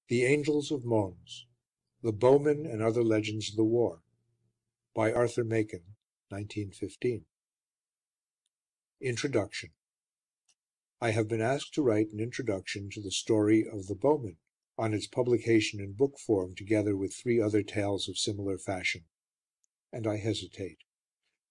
The Angels of Mons, The Bowmen and Other Legends of the War, by Arthur Machen, 1915. Introduction. I have been asked to write an introduction to the story of The Bowmen, on its publication in book form together with 3 other tales of similar fashion. And I hesitate.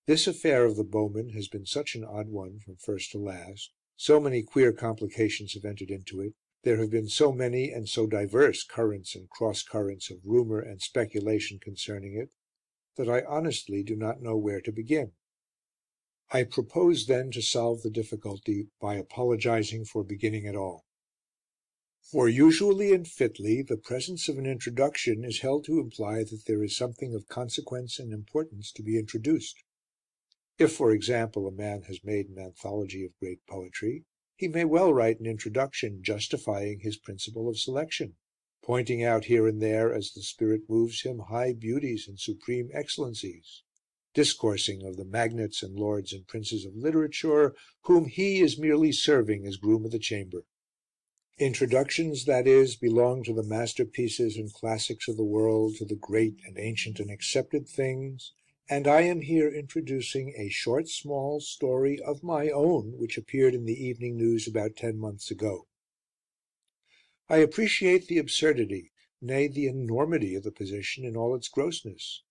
This affair of The Bowmen has been such an odd one from first to last, so many queer complications have entered into it, there have been so many and so diverse currents and cross-currents of rumour and speculation concerning it, that I honestly do not know where to begin. I propose then to solve the difficulty by apologizing for beginning at all. For usually and fitly the presence of an introduction is held to imply that there is something of consequence and importance to be introduced. If, for example, a man has made an anthology of great poetry, he may well write an introduction justifying his principle of selection, pointing out here and there, as the spirit moves him, high beauties and supreme excellencies, discoursing of the magnates and lords and princes of literature whom he is merely serving as groom of the chamber. Introductions, that is, belong to the masterpieces and classics of the world, to the great and ancient and accepted things, and I am here introducing a short, small story of my own which appeared in the Evening News about 10 months ago. I appreciate the absurdity, nay, the enormity of the position in all its grossness,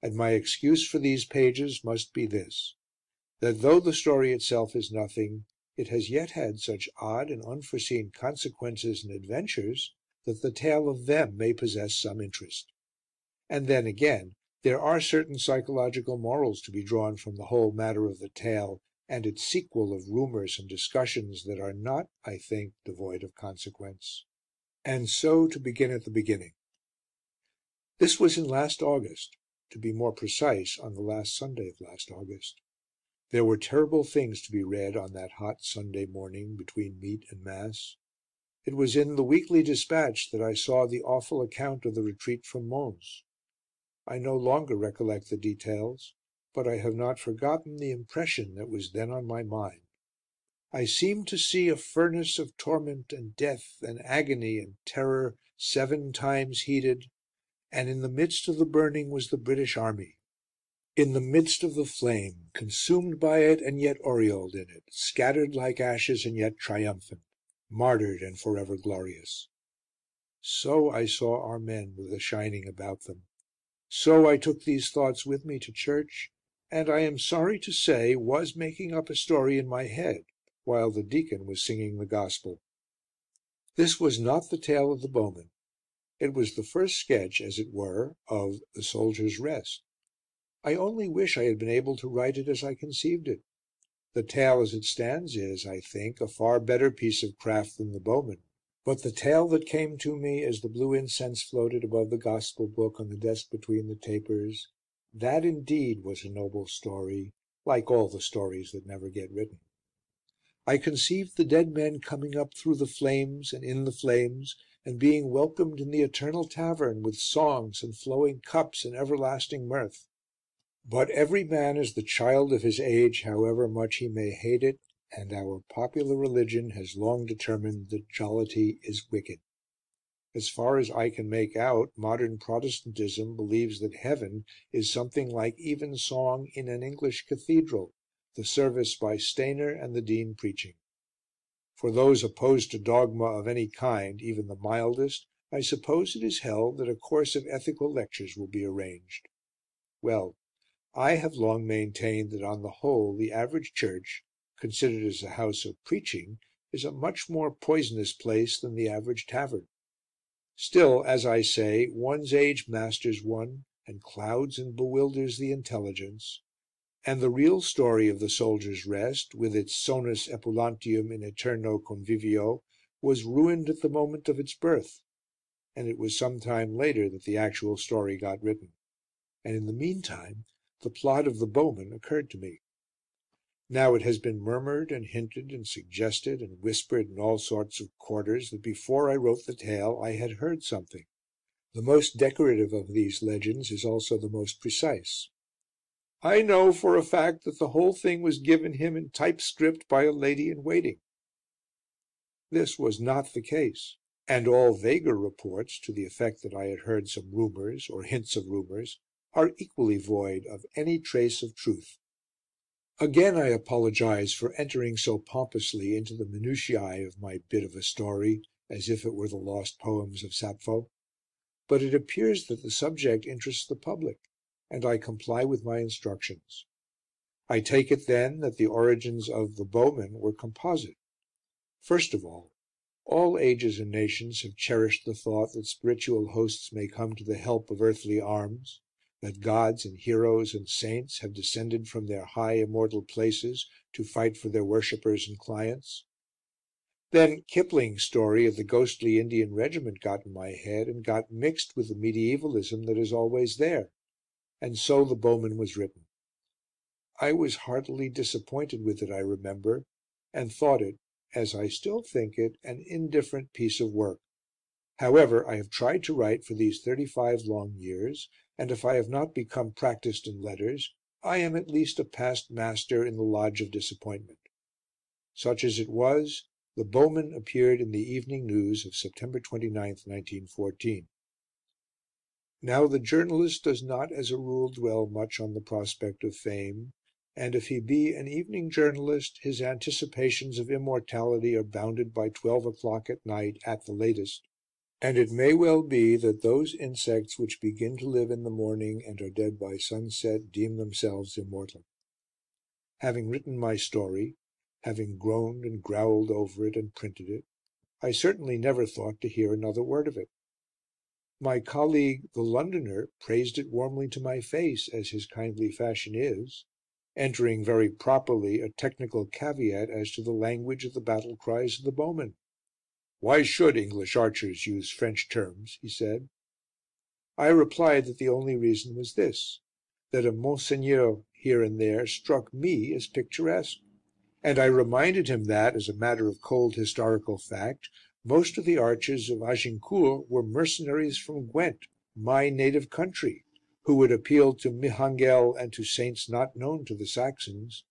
and my excuse for these pages must be this, that though the story itself is nothing, it has yet had such odd and unforeseen consequences and adventures that the tale of them may possess some interest. And then, again, there are certain psychological morals to be drawn from the whole matter of the tale and its sequel of rumours and discussions that are not, I think, devoid of consequence. And so to begin at the beginning. This was in last August, to be more precise, on the last Sunday of last August. There were terrible things to be read on that hot Sunday morning between meat and mass. It was in the Weekly Dispatch that I saw the awful account of the retreat from Mons. I no longer recollect the details, but I have not forgotten the impression that was then on my mind. I seemed to see a furnace of torment and death and agony and terror 7 times heated, and in the midst of the burning was the British Army. In the midst of the flame, consumed by it and yet aureoled in it, scattered like ashes and yet triumphant, martyred and forever glorious. So I saw our men with a shining about them. So I took these thoughts with me to church, and I am sorry to say was making up a story in my head while the deacon was singing the gospel. This was not the tale of the Bowmen. It was the first sketch, as it were, of The Soldier's Rest. I only wish I had been able to write it as I conceived it. The tale as it stands is, I think, a far better piece of craft than the Bowmen. But the tale that came to me as the blue incense floated above the gospel book on the desk between the tapers, that indeed was a noble story, like all the stories that never get written. I conceived the dead men coming up through the flames and in the flames, and being welcomed in the eternal tavern with songs and flowing cups and everlasting mirth. But every man is the child of his age, however much he may hate it, and our popular religion has long determined that jollity is wicked. As far as I can make out, modern Protestantism believes that heaven is something like evensong in an English cathedral, the service by Stainer and the Dean preaching. For those opposed to dogma of any kind, even the mildest, I suppose it is held that a course of ethical lectures will be arranged. Well, I have long maintained that on the whole the average church, considered as a house of preaching, is a much more poisonous place than the average tavern. Still, as I say, one's age masters one and clouds and bewilders the intelligence, and the real story of The Soldier's Rest, with its sonus epulantium in aeterno convivio, was ruined at the moment of its birth, and it was some time later that the actual story got written. And in the meantime the plot of The Bowmen occurred to me. Now it has been murmured and hinted and suggested and whispered in all sorts of quarters that before I wrote the tale I had heard something. The most decorative of these legends is also the most precise. I know for a fact that the whole thing was given him in typescript by a lady in waiting. This was not the case. and all vaguer reports to the effect that I had heard some rumours, or hints of rumours, are equally void of any trace of truth. Again I apologise for entering so pompously into the minutiae of my bit of a story, as if it were the lost poems of Sappho, but it appears that the subject interests the public, and I comply with my instructions. I take it, then, that the origins of The Bowmen were composite. First of all ages and nations have cherished the thought that spiritual hosts may come to the help of earthly arms, that gods and heroes and saints have descended from their high immortal places to fight for their worshippers and clients. Then Kipling's story of the ghostly Indian regiment got in my head and got mixed with the medievalism that is always there, and so The Bowmen was written. I was heartily disappointed with it, I remember, and thought it, as I still think it, an indifferent piece of work. However, I have tried to write for these 35 long years, and if I have not become practised in letters, I am at least a past master in the lodge of disappointment. Such as it was, The Bowmen appeared in the Evening News of September 29th, 1914. Now the journalist does not as a rule dwell much on the prospect of fame, and if he be an evening journalist his anticipations of immortality are bounded by 12 o'clock at night at the latest, and it may well be that those insects which begin to live in the morning and are dead by sunset deem themselves immortal. Having written my story, having groaned and growled over it and printed it, I certainly never thought to hear another word of it. My colleague, the Londoner, praised it warmly to my face, as his kindly fashion is, entering very properly a technical caveat as to the language of the battle cries of the bowmen. "Why should English archers use French terms?" he said. I replied that the only reason was this, that a Monseigneur here and there struck me as picturesque, and I reminded him that, as a matter of cold historical fact, most of the archers of Agincourt were mercenaries from Gwent, my native country, who had appealed to Mihangel and to saints not known to the Saxons,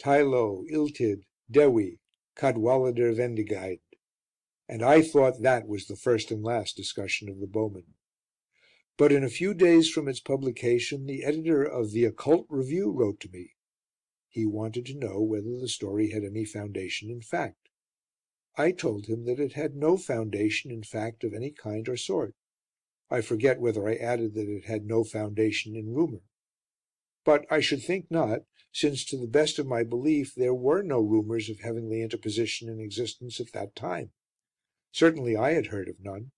Tylo, Iltyd, Dewi, Cadwallader Vendigaid, and I thought that was the first and last discussion of the Bowmen. But in a few days from its publication the editor of the Occult Review wrote to me. He wanted to know whether the story had any foundation in fact. I told him that it had no foundation in fact of any kind or sort. I forget whether I added that it had no foundation in rumour. But I should think not, since to the best of my belief there were no rumours of heavenly interposition in existence at that time. Certainly I had heard of none.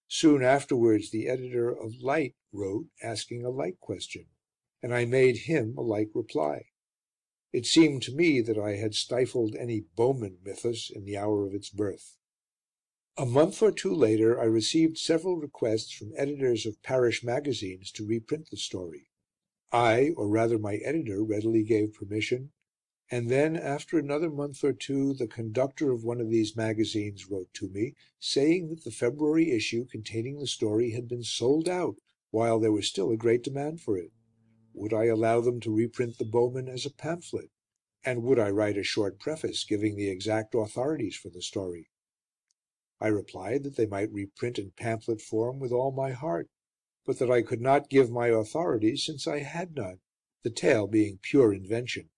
Soon afterwards the editor of Light wrote asking a like question, and I made him a like reply. It seemed to me that I had stifled any Bowmen mythos in the hour of its birth. A month or two later I received several requests from editors of parish magazines to reprint the story. I, or rather my editor, readily gave permission, and then, after another month or two, the conductor of one of these magazines wrote to me, saying that the February issue containing the story had been sold out, while there was still a great demand for it. Would I allow them to reprint The Bowmen as a pamphlet, and would I write a short preface giving the exact authorities for the story? I replied that they might reprint in pamphlet form with all my heart, but that I could not give my authorities since I had none, the tale being pure invention.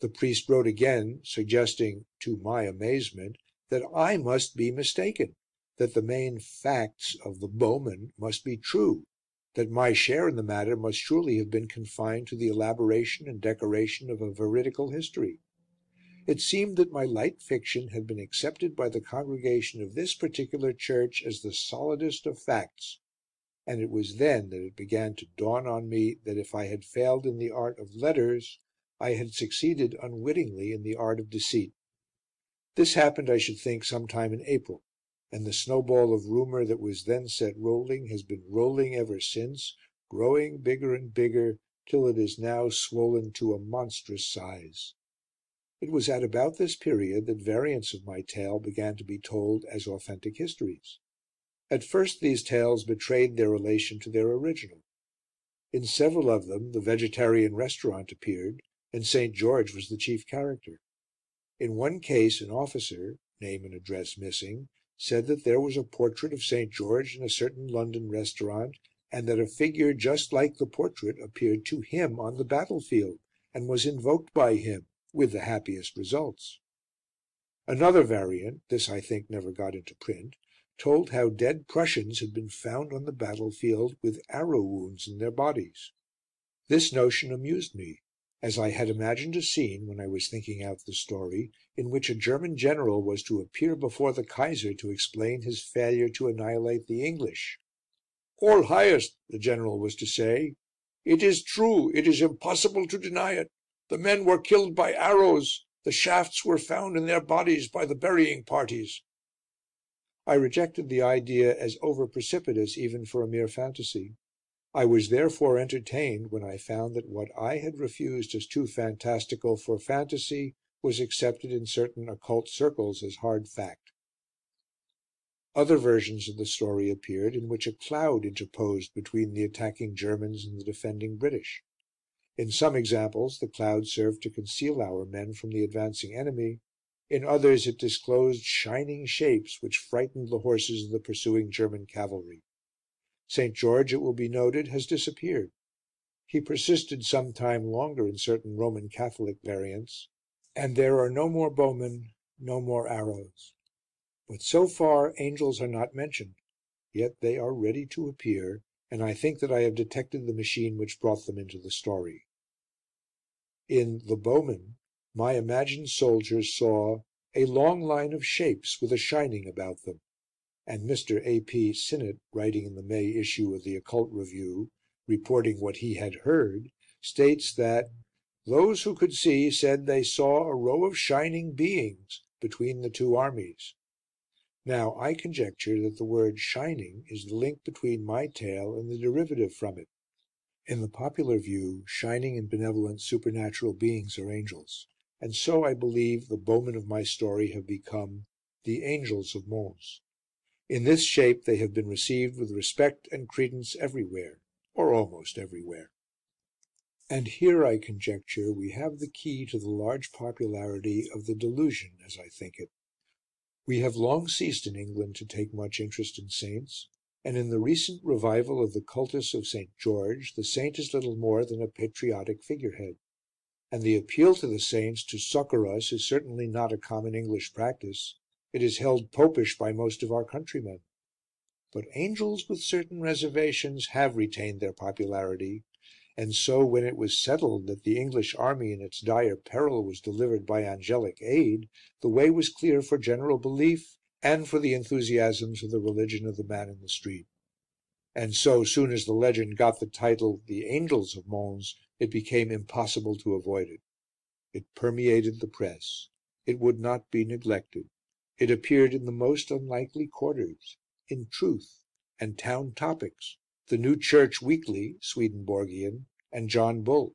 The priest wrote again, suggesting, to my amazement, that I must be mistaken, that the main facts of The Bowmen must be true, that my share in the matter must surely have been confined to the elaboration and decoration of a veridical history. It seemed that my light fiction had been accepted by the congregation of this particular church as the solidest of facts, and it was then that it began to dawn on me that if I had failed in the art of letters, I had succeeded unwittingly in the art of deceit. This happened, I should think, some time in April, and the snowball of rumour that was then set rolling has been rolling ever since, growing bigger and bigger, till it is now swollen to a monstrous size. It was at about this period that variants of my tale began to be told as authentic histories. At first these tales betrayed their relation to their original. In several of them the vegetarian restaurant appeared, and St. George was the chief character. In one case an officer, name and address missing, said that there was a portrait of St. George in a certain London restaurant, and that a figure just like the portrait appeared to him on the battlefield and was invoked by him, with the happiest results. Another variant, this I think never got into print, told how dead Prussians had been found on the battlefield with arrow wounds in their bodies. This notion amused me, as I had imagined a scene, when I was thinking out the story, in which a German general was to appear before the Kaiser to explain his failure to annihilate the English. "All highest," the general was to say, "it is true, it is impossible to deny it. The men were killed by arrows. The shafts were found in their bodies by the burying parties." I rejected the idea as over precipitous even for a mere fantasy. I was therefore entertained when I found that what I had refused as too fantastical for fantasy was accepted in certain occult circles as hard fact. Other versions of the story appeared in which a cloud interposed between the attacking Germans and the defending British. In some examples the cloud served to conceal our men from the advancing enemy, in others it disclosed shining shapes which frightened the horses of the pursuing German cavalry. St. George, it will be noted, has disappeared. He persisted some time longer in certain Roman Catholic variants, and there are no more bowmen, no more arrows. But so far angels are not mentioned, yet they are ready to appear, and I think that I have detected the machine which brought them into the story. In The Bowmen, my imagined soldiers saw "a long line of shapes with a shining about them," and Mr. A. P. Sinnett, writing in the May issue of the Occult Review, reporting what he had heard, states that "those who could see said they saw a row of shining beings between the two armies." Now I conjecture that the word "shining" is the link between my tale and the derivative from it. In the popular view, shining and benevolent supernatural beings are angels, and so I believe the bowmen of my story have become the angels of Mons. In this shape they have been received with respect and credence everywhere, or almost everywhere. And here, I conjecture, we have the key to the large popularity of the delusion, as I think it. We have long ceased in England to take much interest in saints, and in the recent revival of the cultus of St. George the saint is little more than a patriotic figurehead. And the appeal to the saints to succour us is certainly not a common English practice. It is held popish by most of our countrymen. But angels, with certain reservations, have retained their popularity, and so when it was settled that the English army in its dire peril was delivered by angelic aid, the way was clear for general belief and for the enthusiasms of the religion of the man in the street. And so soon as the legend got the title "The Angels of Mons," it became impossible to avoid it. It permeated the press. It would not be neglected. It appeared in the most unlikely quarters, in Truth and Town Topics, the New Church Weekly (Swedenborgian), and John Bull.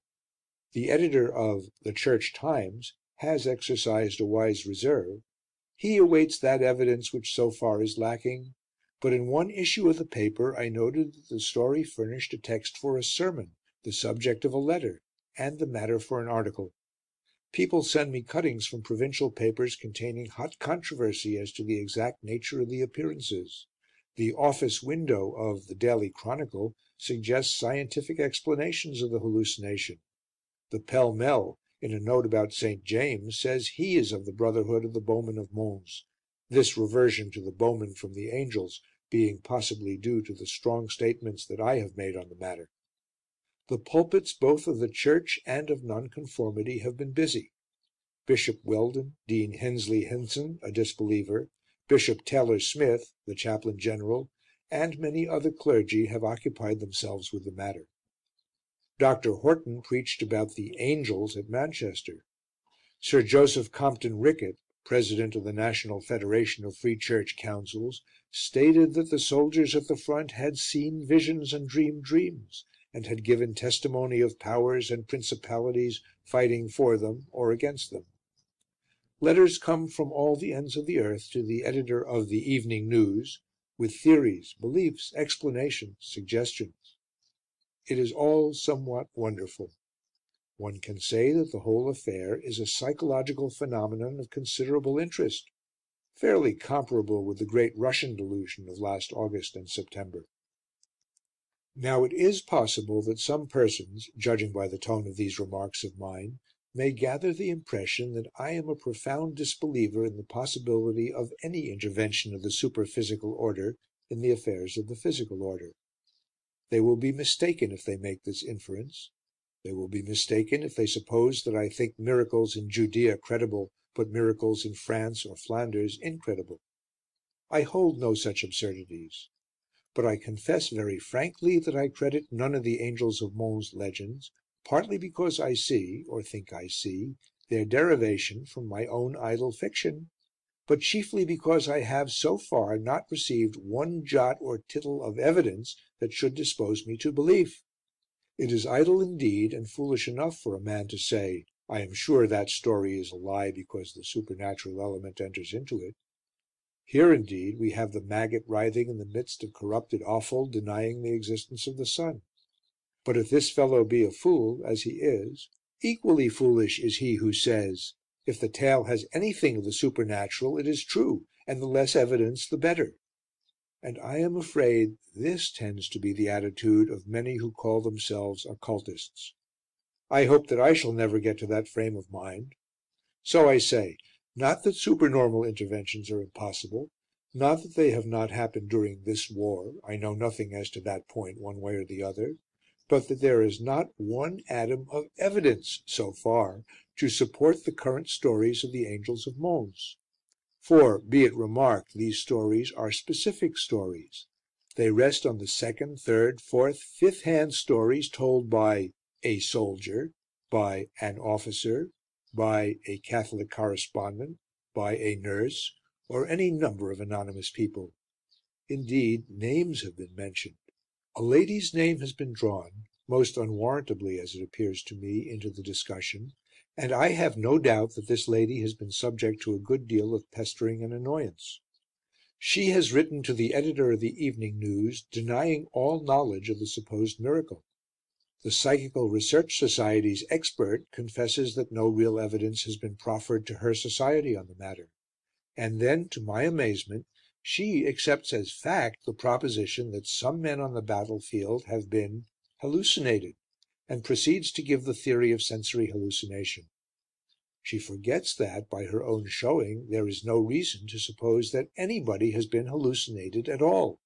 The editor of The Church Times has exercised a wise reserve. He awaits that evidence which so far is lacking, but in one issue of the paper I noted that the story furnished a text for a sermon, the subject of a letter, and the matter for an article. People send me cuttings from provincial papers containing hot controversy as to the exact nature of the appearances. The office window of The Daily Chronicle suggests scientific explanations of the hallucination. The Pell Mell, in a note about St. James, says he is of the brotherhood of the Bowmen of Mons, this reversion to the bowmen from the angels being possibly due to the strong statements that I have made on the matter. The pulpits both of the Church and of Nonconformity have been busy. Bishop Weldon, Dean Hensley Henson, a disbeliever, Bishop Taylor Smith, the Chaplain General, and many other clergy have occupied themselves with the matter. Dr. Horton preached about the "angels" at Manchester. Sir Joseph Compton Rickett, President of the National Federation of Free Church Councils, stated that the soldiers at the front had seen visions and dreamed dreams, and had given testimony of powers and principalities fighting for them or against them. Letters come from all the ends of the earth to the editor of the Evening News, with theories, beliefs, explanations, suggestions. It is all somewhat wonderful. One can say that the whole affair is a psychological phenomenon of considerable interest. fairly comparable with the great Russian delusion of last August and September. Now it is possible that some persons, judging by the tone of these remarks of mine, may gather the impression that I am a profound disbeliever in the possibility of any intervention of the superphysical order in the affairs of the physical order. They will be mistaken if they make this inference. They will be mistaken if they suppose that I think miracles in Judea credible, but miracles in France or Flanders incredible. I hold no such absurdities. But I confess very frankly that I credit none of the angels of Mons legends, partly because I see, or think I see, their derivation from my own idle fiction, but chiefly because I have so far not received one jot or tittle of evidence that should dispose me to belief. It is idle indeed and foolish enough for a man to say, I am sure that story is a lie because the supernatural element enters into it. Here, indeed, we have the maggot writhing in the midst of corrupted offal, denying the existence of the sun. But if this fellow be a fool, as he is, equally foolish is he who says, if the tale has anything of the supernatural, it is true, and the less evidence the better. And I am afraid this tends to be the attitude of many who call themselves occultists. I hope that I shall never get to that frame of mind. So I say, not that supernormal interventions are impossible, not that they have not happened during this war, I know nothing as to that point one way or the other, but that there is not one atom of evidence, so far, to support the current stories of the angels of Mons. For, be it remarked, these stories are specific stories. They rest on the second, third, fourth, fifth-hand stories told by a soldier, by an officer, by a Catholic correspondent, by a nurse, or any number of anonymous people. Indeed, names have been mentioned. A lady's name has been drawn, most unwarrantably as it appears to me, into the discussion, and I have no doubt that this lady has been subject to a good deal of pestering and annoyance. She has written to the editor of the Evening News denying all knowledge of the supposed miracle. The Psychical Research Society's expert confesses that no real evidence has been proffered to her society on the matter. And then, to my amazement, she accepts as fact the proposition that some men on the battlefield have been hallucinated, and proceeds to give the theory of sensory hallucination. She forgets that, by her own showing, there is no reason to suppose that anybody has been hallucinated at all.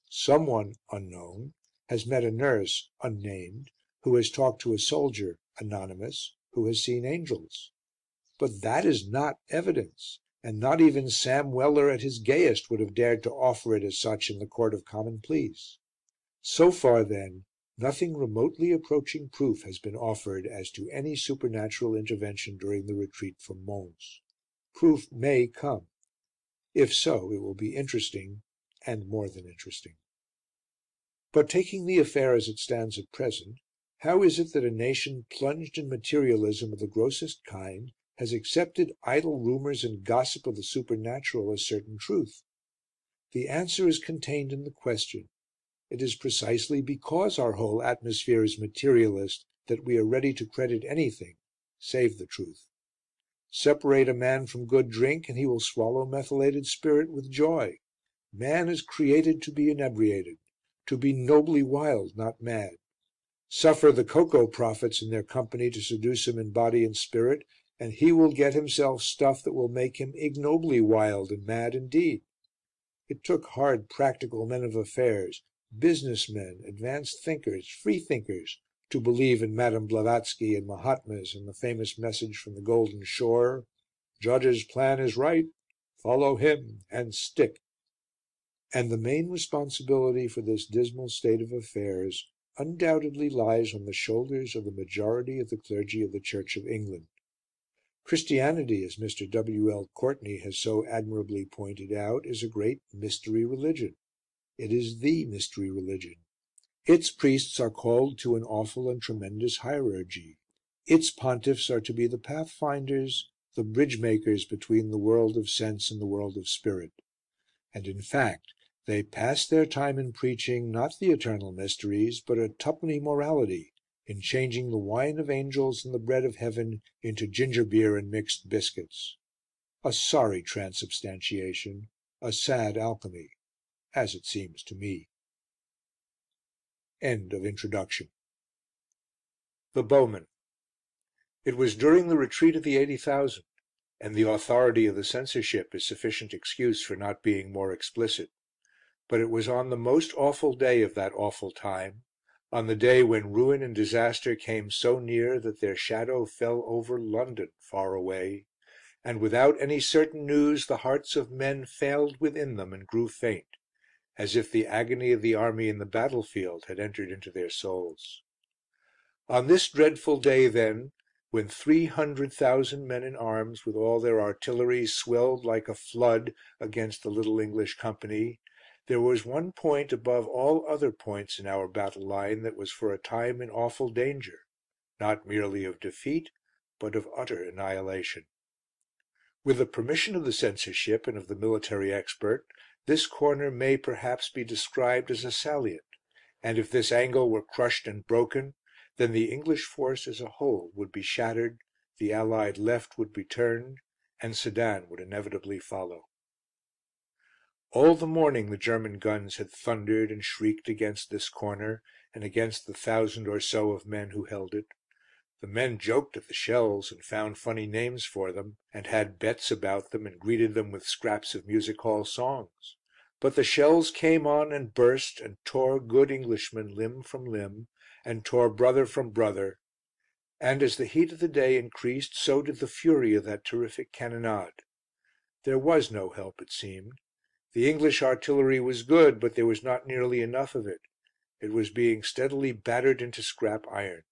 Someone, unknown, has met a nurse, unnamed, who has talked to a soldier, anonymous, who has seen angels. But that is not evidence, and not even Sam Weller at his gayest would have dared to offer it as such in the Court of Common Pleas. So far, then, nothing remotely approaching proof has been offered as to any supernatural intervention during the retreat from Mons. Proof may come. If so, it will be interesting, and more than interesting. But taking the affair as it stands at present, how is it that a nation plunged in materialism of the grossest kind has accepted idle rumours and gossip of the supernatural as certain truth? The answer is contained in the question. It is precisely because our whole atmosphere is materialist that we are ready to credit anything save the truth. Separate a man from good drink and he will swallow methylated spirit with joy. Man is created to be inebriated, to be nobly wild, not mad. Suffer the cocoa prophets in their company to seduce him in body and spirit, and he will get himself stuff that will make him ignobly wild and mad indeed. It took hard practical men of affairs, business men, advanced thinkers, free thinkers, to believe in Madame Blavatsky and Mahatmas and the famous message from the Golden Shore, "Judge's plan is right, follow him and stick." And the main responsibility for this dismal state of affairs undoubtedly lies on the shoulders of the majority of the clergy of the Church of England. Christianity, as Mr. W. L. Courtney has so admirably pointed out, is a great mystery religion. It is the mystery religion. Its priests are called to an awful and tremendous hierurgy. Its pontiffs are to be the pathfinders, the bridge makers between the world of sense and the world of spirit. And in fact, they pass their time in preaching not the eternal mysteries, but a twopenny morality, in changing the wine of angels and the bread of heaven into ginger beer and mixed biscuits. A sorry transubstantiation, a sad alchemy, as it seems to me. End of introduction. The Bowmen. It was during the retreat of the 80,000, and the authority of the censorship is sufficient excuse for not being more explicit. But it was on the most awful day of that awful time, on the day when ruin and disaster came so near that their shadow fell over London far away, and without any certain news the hearts of men failed within them and grew faint, as if the agony of the army in the battlefield had entered into their souls. On this dreadful day, then, when 300,000 men in arms, with all their artillery, swelled like a flood against the little English company, there was one point above all other points in our battle line that was for a time in awful danger, not merely of defeat, but of utter annihilation. With the permission of the censorship and of the military expert, this corner may perhaps be described as a salient, and if this angle were crushed and broken, then the English force as a whole would be shattered, the Allied left would be turned, and Sedan would inevitably follow. All the morning the German guns had thundered and shrieked against this corner, and against the 1,000 or so of men who held it. The men joked at the shells, and found funny names for them, and had bets about them, and greeted them with scraps of music hall songs. But the shells came on and burst, and tore good Englishmen limb from limb, and tore brother from brother, and as the heat of the day increased, so did the fury of that terrific cannonade. There was no help, it seemed. The English artillery was good, but there was not nearly enough of it. It was being steadily battered into scrap iron.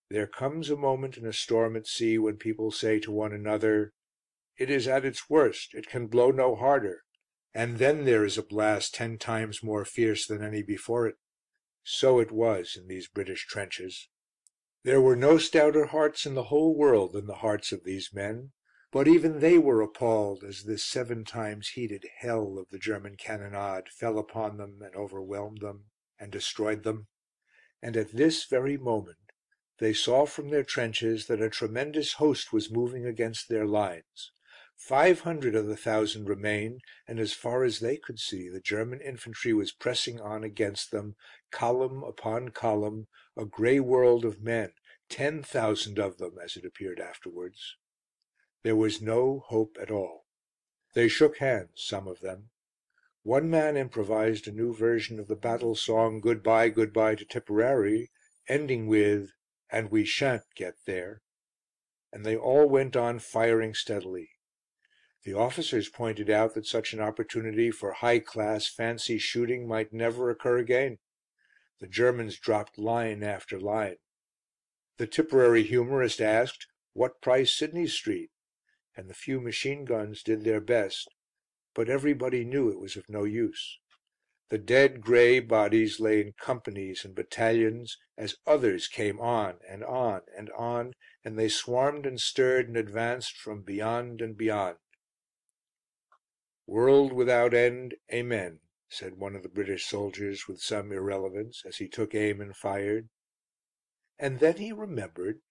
There comes a moment in a storm at sea when people say to one another, "It is at its worst, it can blow no harder," and then there is a blast 10 times more fierce than any before it. So it was in these British trenches. There were no stouter hearts in the whole world than the hearts of these men, but even they were appalled as this 7 times heated hell of the German cannonade fell upon them and overwhelmed them and destroyed them. And at this very moment they saw from their trenches that a tremendous host was moving against their lines. 500 of the 1,000 remained, and as far as they could see the German infantry was pressing on against them, column upon column, a grey world of men, 10,000 of them, as it appeared afterwards. There was no hope at all. They shook hands, some of them. One man improvised a new version of the battle song "Good bye, good bye to Tipperary," ending with "and we shan't get there," and they all went on firing steadily. The officers pointed out that such an opportunity for high class fancy shooting might never occur again. The Germans dropped line after line. The Tipperary humorist asked, "What price Sidney Street?" and the few machine guns did their best, but everybody knew it was of no use. The dead grey bodies lay in companies and battalions as others came on and on and on, and they swarmed and stirred and advanced from beyond and beyond. "World without end, amen," said one of the British soldiers with some irrelevance, as he took aim and fired. And then he remembered,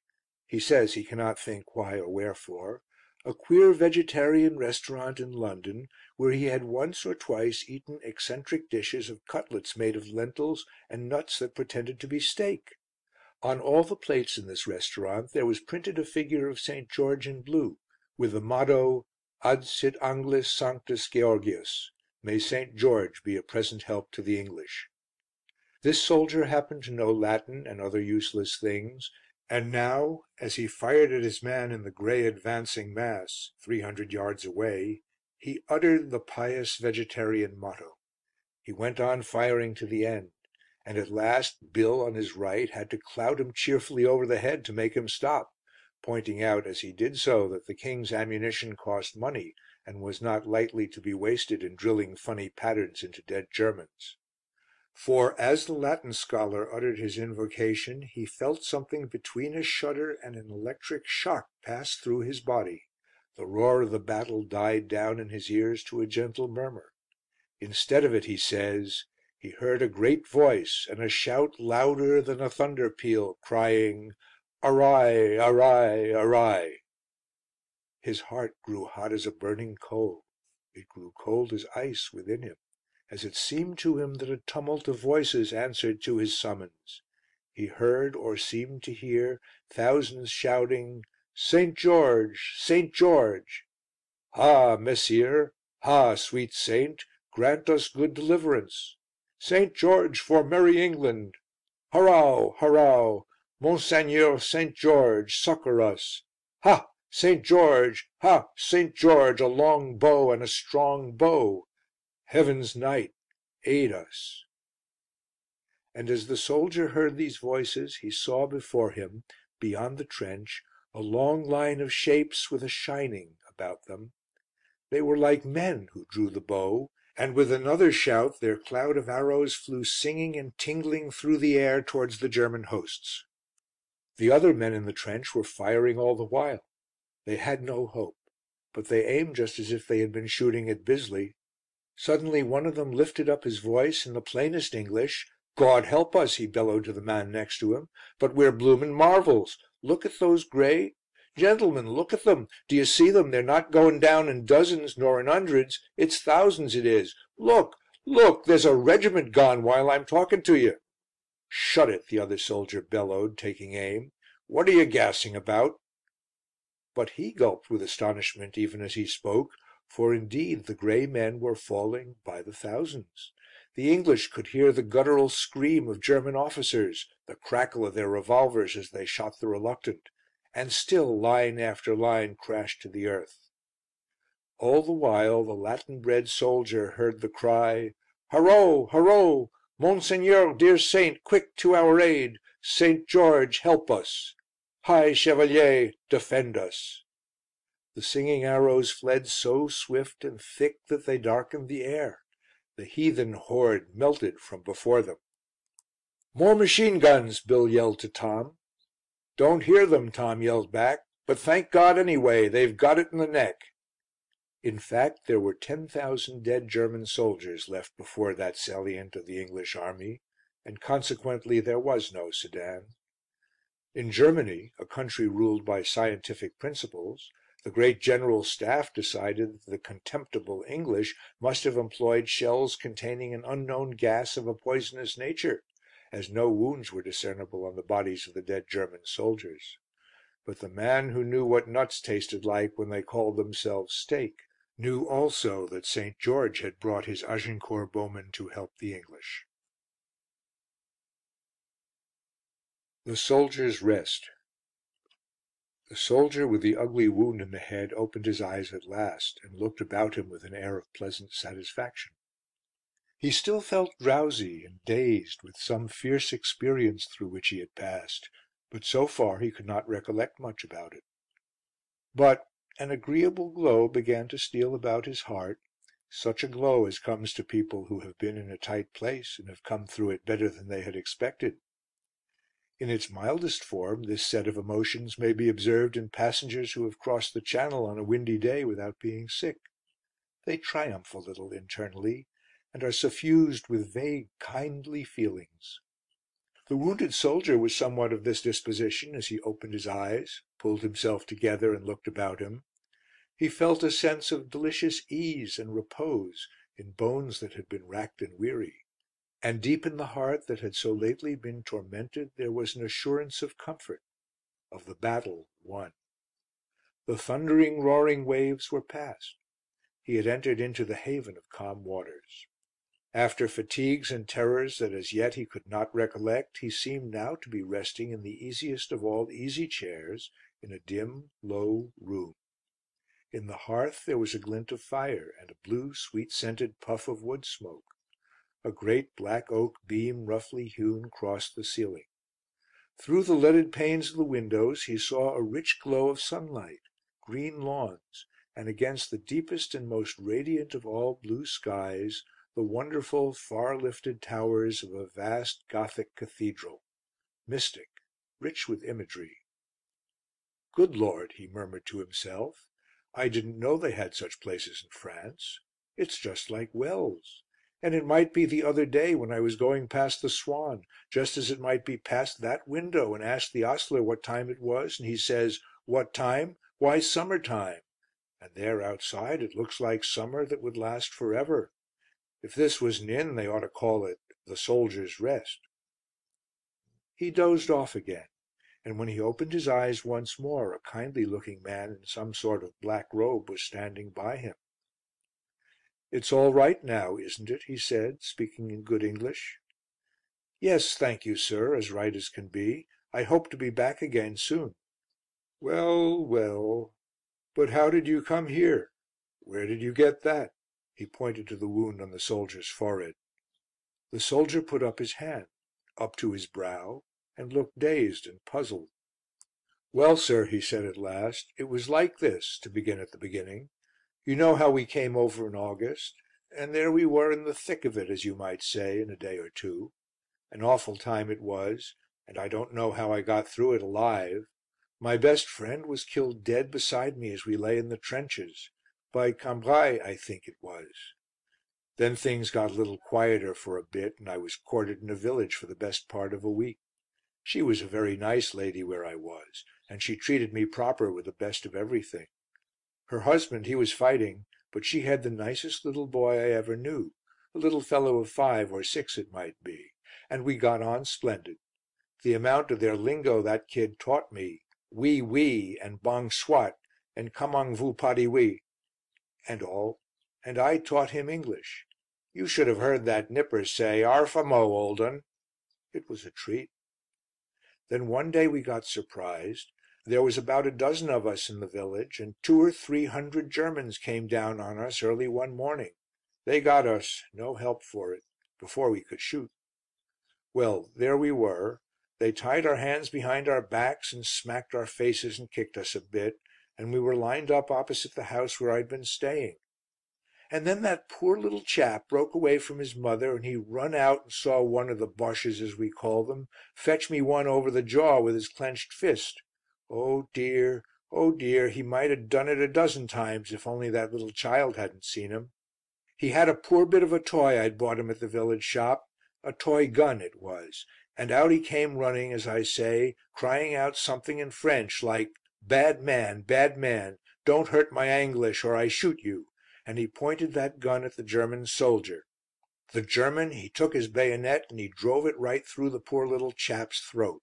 he says he cannot think why or wherefore, a queer vegetarian restaurant in London, where he had once or twice eaten eccentric dishes of cutlets made of lentils and nuts that pretended to be steak. On all the plates in this restaurant there was printed a figure of St. George in blue, with the motto, "Ad sit Anglis Sanctus Georgius," "May St. George be a present help to the English." This soldier happened to know Latin and other useless things, and now, as he fired at his man in the grey advancing mass, 300 yards away, he uttered the pious vegetarian motto. He went on firing to the end, and at last Bill on his right had to clout him cheerfully over the head to make him stop, pointing out as he did so that the King's ammunition cost money and was not lightly to be wasted in drilling funny patterns into dead Germans. For as the Latin scholar uttered his invocation he felt something between a shudder and an electric shock pass through his body. The roar of the battle died down in his ears to a gentle murmur. Instead of it, he says, he heard a great voice and a shout louder than a thunder peal, crying, "Array! Array! Array!" His heart grew hot as a burning coal. It grew cold as ice within him, as it seemed to him that a tumult of voices answered to his summons. He heard, or seemed to hear, thousands shouting, "St. George! St. George!" "Ha, Messire! Ha, sweet saint, grant us good deliverance! St. George for merry England! Hurrah! Hurrah! Monseigneur St. George, succour us! Ha, St. George! Ha, St. George, a long bow and a strong bow! Heaven's Knight, aid us!" And as the soldier heard these voices he saw before him, beyond the trench, a long line of shapes with a shining about them. They were like men who drew the bow, and with another shout their cloud of arrows flew singing and tingling through the air towards the German hosts. The other men in the trench were firing all the while. They had no hope, but they aimed just as if they had been shooting at Bisley. Suddenly one of them lifted up his voice in the plainest English. "God help us," he bellowed to the man next to him, "but we're bloomin' marvels. Look at those grey gentlemen, look at them. D'ye see them? They're not going down in dozens nor in 'undreds. It's thousands it is. Look! Look! There's a regiment gone while I'm talking to you." "Shut it!" the other soldier bellowed, taking aim. "What are you gassing about?" But he gulped with astonishment even as he spoke, for indeed the grey men were falling by the thousands. The English could hear the guttural scream of German officers, the crackle of their revolvers as they shot the reluctant, and still line after line crashed to the earth. All the while the Latin bred soldier heard the cry, "Hurrah! Hurrah! Monseigneur, dear saint, quick to our aid! St. George, help us! High Chevalier, defend us!" The singing arrows fled so swift and thick that they darkened the air. The heathen horde melted from before them. "More machine guns!" Bill yelled to Tom. "Don't hear them," Tom yelled back, "but thank God anyway, they've got it in the neck." In fact there were 10,000 dead German soldiers left before that salient of the English army, and consequently there was no Sedan. In Germany, a country ruled by scientific principles, the great General Staff decided that the contemptible English must have employed shells containing an unknown gas of a poisonous nature, as no wounds were discernible on the bodies of the dead German soldiers. But the man who knew what nuts tasted like when they called themselves steak, knew also that St. George had brought his Agincourt bowmen to help the English. The Soldier's Rest. The soldier with the ugly wound in the head opened his eyes at last, and looked about him with an air of pleasant satisfaction. He still felt drowsy and dazed with some fierce experience through which he had passed, but so far he could not recollect much about it. But an agreeable glow began to steal about his heart, such a glow as comes to people who have been in a tight place and have come through it better than they had expected. In its mildest form this set of emotions may be observed in passengers who have crossed the Channel on a windy day without being sick. They triumph a little internally, and are suffused with vague, kindly feelings. The wounded soldier was somewhat of this disposition as he opened his eyes, pulled himself together and looked about him. He felt a sense of delicious ease and repose in bones that had been racked and weary. And deep in the heart that had so lately been tormented there was an assurance of comfort, of the battle won. The thundering, roaring waves were past. He had entered into the haven of calm waters. After fatigues and terrors that as yet he could not recollect, he seemed now to be resting in the easiest of all easy chairs in a dim, low room. In the hearth there was a glint of fire and a blue, sweet-scented puff of wood smoke. A great black oak beam, roughly hewn, crossed the ceiling. Through the leaded panes of the windows he saw a rich glow of sunlight, green lawns, and against the deepest and most radiant of all blue skies, the wonderful, far-lifted towers of a vast Gothic cathedral, mystic, rich with imagery. "Good Lord," he murmured to himself, "I didn't know they had such places in France. It's just like Wells. And it might be the other day when I was going past the Swan, just as it might be past that window and asked the ostler what time it was, and he says, 'What time? Why, summer time.' and there outside it looks like summer that would last for ever. If this was an inn they ought to call it the Soldiers' Rest." He dozed off again, and when he opened his eyes once more a kindly looking man in some sort of black robe was standing by him. "It's all right now, isn't it?" he said, speaking in good English. "Yes, thank you, sir, as right as can be. I hope to be back again soon." "Well, well. But how did you come here? Where did you get that?" He pointed to the wound on the soldier's forehead. The soldier put up his hand, up to his brow, and looked dazed and puzzled. "Well, sir," he said at last, "it was like this, to begin at the beginning. You know how we came over in August, and there we were in the thick of it, as you might say, in a day or two. An awful time it was, and I don't know how I got through it alive. My best friend was killed dead beside me as we lay in the trenches, by Cambrai, I think it was. Then things got a little quieter for a bit, and I was quartered in a village for the best part of a week. She was a very nice lady where I was, and she treated me proper with the best of everything. Her husband, he was fighting, but she had the nicest little boy I ever knew, a little fellow of 5 or 6 it might be, and we got on splendid. The amount of their lingo that kid taught me, oui, oui, and bong swat, and comment vous parlez-vous, and all, and I taught him English. You should have heard that nipper say, 'Arf a mo', old 'un.' It was a treat. Then one day we got surprised. There was about a dozen of us in the village, and 200 or 300 Germans came down on us early one morning. They got us, no help for it, before we could shoot. Well, there we were. They tied our hands behind our backs and smacked our faces and kicked us a bit, and we were lined up opposite the house where I'd been staying. And then that poor little chap broke away from his mother, and he run out and saw one of the Bosches, as we call them, fetch me one over the jaw with his clenched fist. Oh dear, he might have done it a dozen times if only that little child hadn't seen him. He had a poor bit of a toy I'd bought him at the village shop, a toy gun it was, and out he came running, as I say, crying out something in French, like 'Bad man, don't hurt my Anglish or I shoot you,' and he pointed that gun at the German soldier. The German, he took his bayonet and he drove it right through the poor little chap's throat."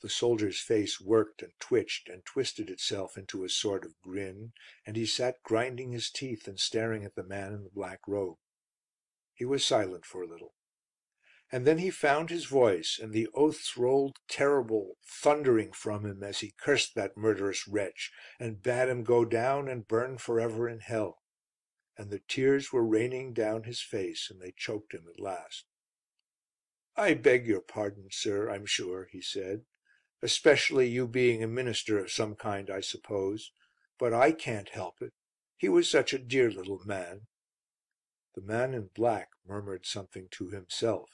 The soldier's face worked and twitched and twisted itself into a sort of grin, and he sat grinding his teeth and staring at the man in the black robe. He was silent for a little. And then he found his voice, and the oaths rolled terrible, thundering from him as he cursed that murderous wretch, and bade him go down and burn for ever in hell. And the tears were raining down his face, and they choked him at last. "I beg your pardon, sir, I'm sure," he said. "Especially you being a minister of some kind, I suppose. But I can't help it. He was such a dear little man." The man in black murmured something to himself.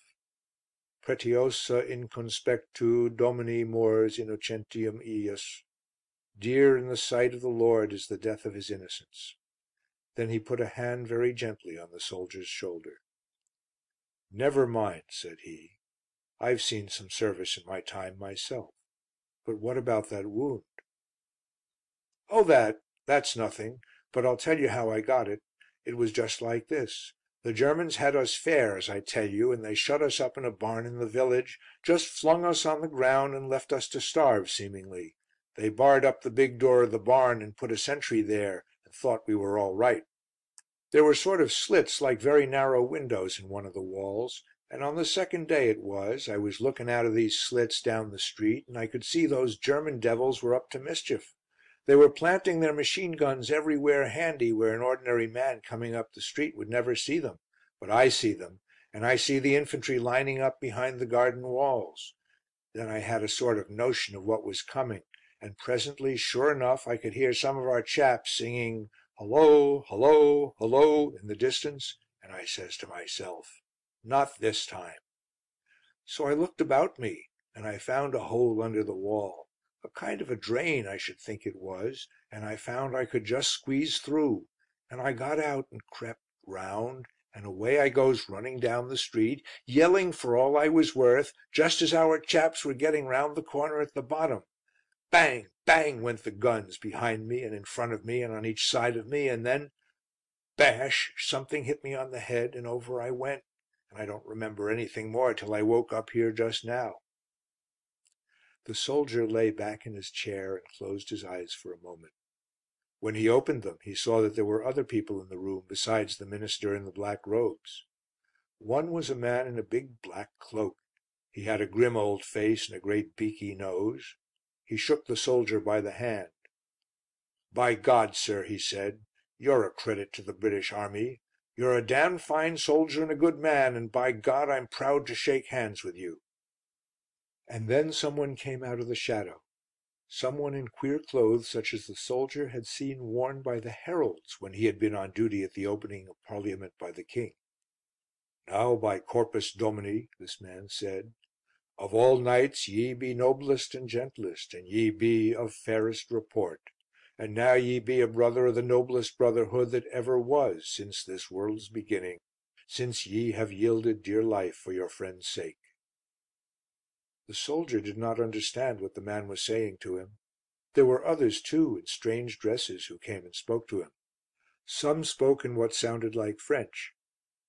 "Pretiosa inconspectu Domini mors innocentium eius." Dear in the sight of the Lord is the death of his innocents. Then he put a hand very gently on the soldier's shoulder. "Never mind," said he. "I've seen some service in my time myself. But what about that wound?" "Oh, that's nothing. But I'll tell you how I got it. It was just like this. The Germans had us fair, as I tell you, and they shut us up in a barn in the village, just flung us on the ground and left us to starve, seemingly. They barred up the big door of the barn and put a sentry there, and thought we were all right. There were sort of slits like very narrow windows in one of the walls, and on the second day it was, I was looking out of these slits down the street, and I could see those German devils were up to mischief. They were planting their machine guns everywhere handy where an ordinary man coming up the street would never see them, but I see them, and I see the infantry lining up behind the garden walls. Then I had a sort of notion of what was coming, and presently, sure enough, I could hear some of our chaps singing 'Hullo, hullo, hullo' in the distance, and I says to myself, 'Not this time.' So I looked about me, and I found a hole under the wall, a kind of a drain I should think it was, and I found I could just squeeze through, and I got out and crept round, and away I goes running down the street, yelling for all I was worth, just as our chaps were getting round the corner at the bottom. Bang! bang went the guns, behind me and in front of me and on each side of me, and then bash, something hit me on the head, and over I went, and I don't remember anything more till I woke up here just now." The soldier lay back in his chair and closed his eyes for a moment. When he opened them he saw that there were other people in the room besides the minister in the black robes. One was a man in a big black cloak. He had a grim old face and a great beaky nose. He shook the soldier by the hand. "By God, sir," he said, "you're a credit to the British Army. You're a damned fine soldier and a good man, and by God I'm proud to shake hands with you." And then someone came out of the shadow. Someone in queer clothes such as the soldier had seen worn by the heralds when he had been on duty at the opening of Parliament by the King. "Now by Corpus Domini," this man said, "of all knights ye be noblest and gentlest, and ye be of fairest report. And now ye be a brother of the noblest brotherhood that ever was since this world's beginning, since ye have yielded dear life for your friend's sake." The soldier did not understand what the man was saying to him. There were others, too, in strange dresses, who came and spoke to him. Some spoke in what sounded like French.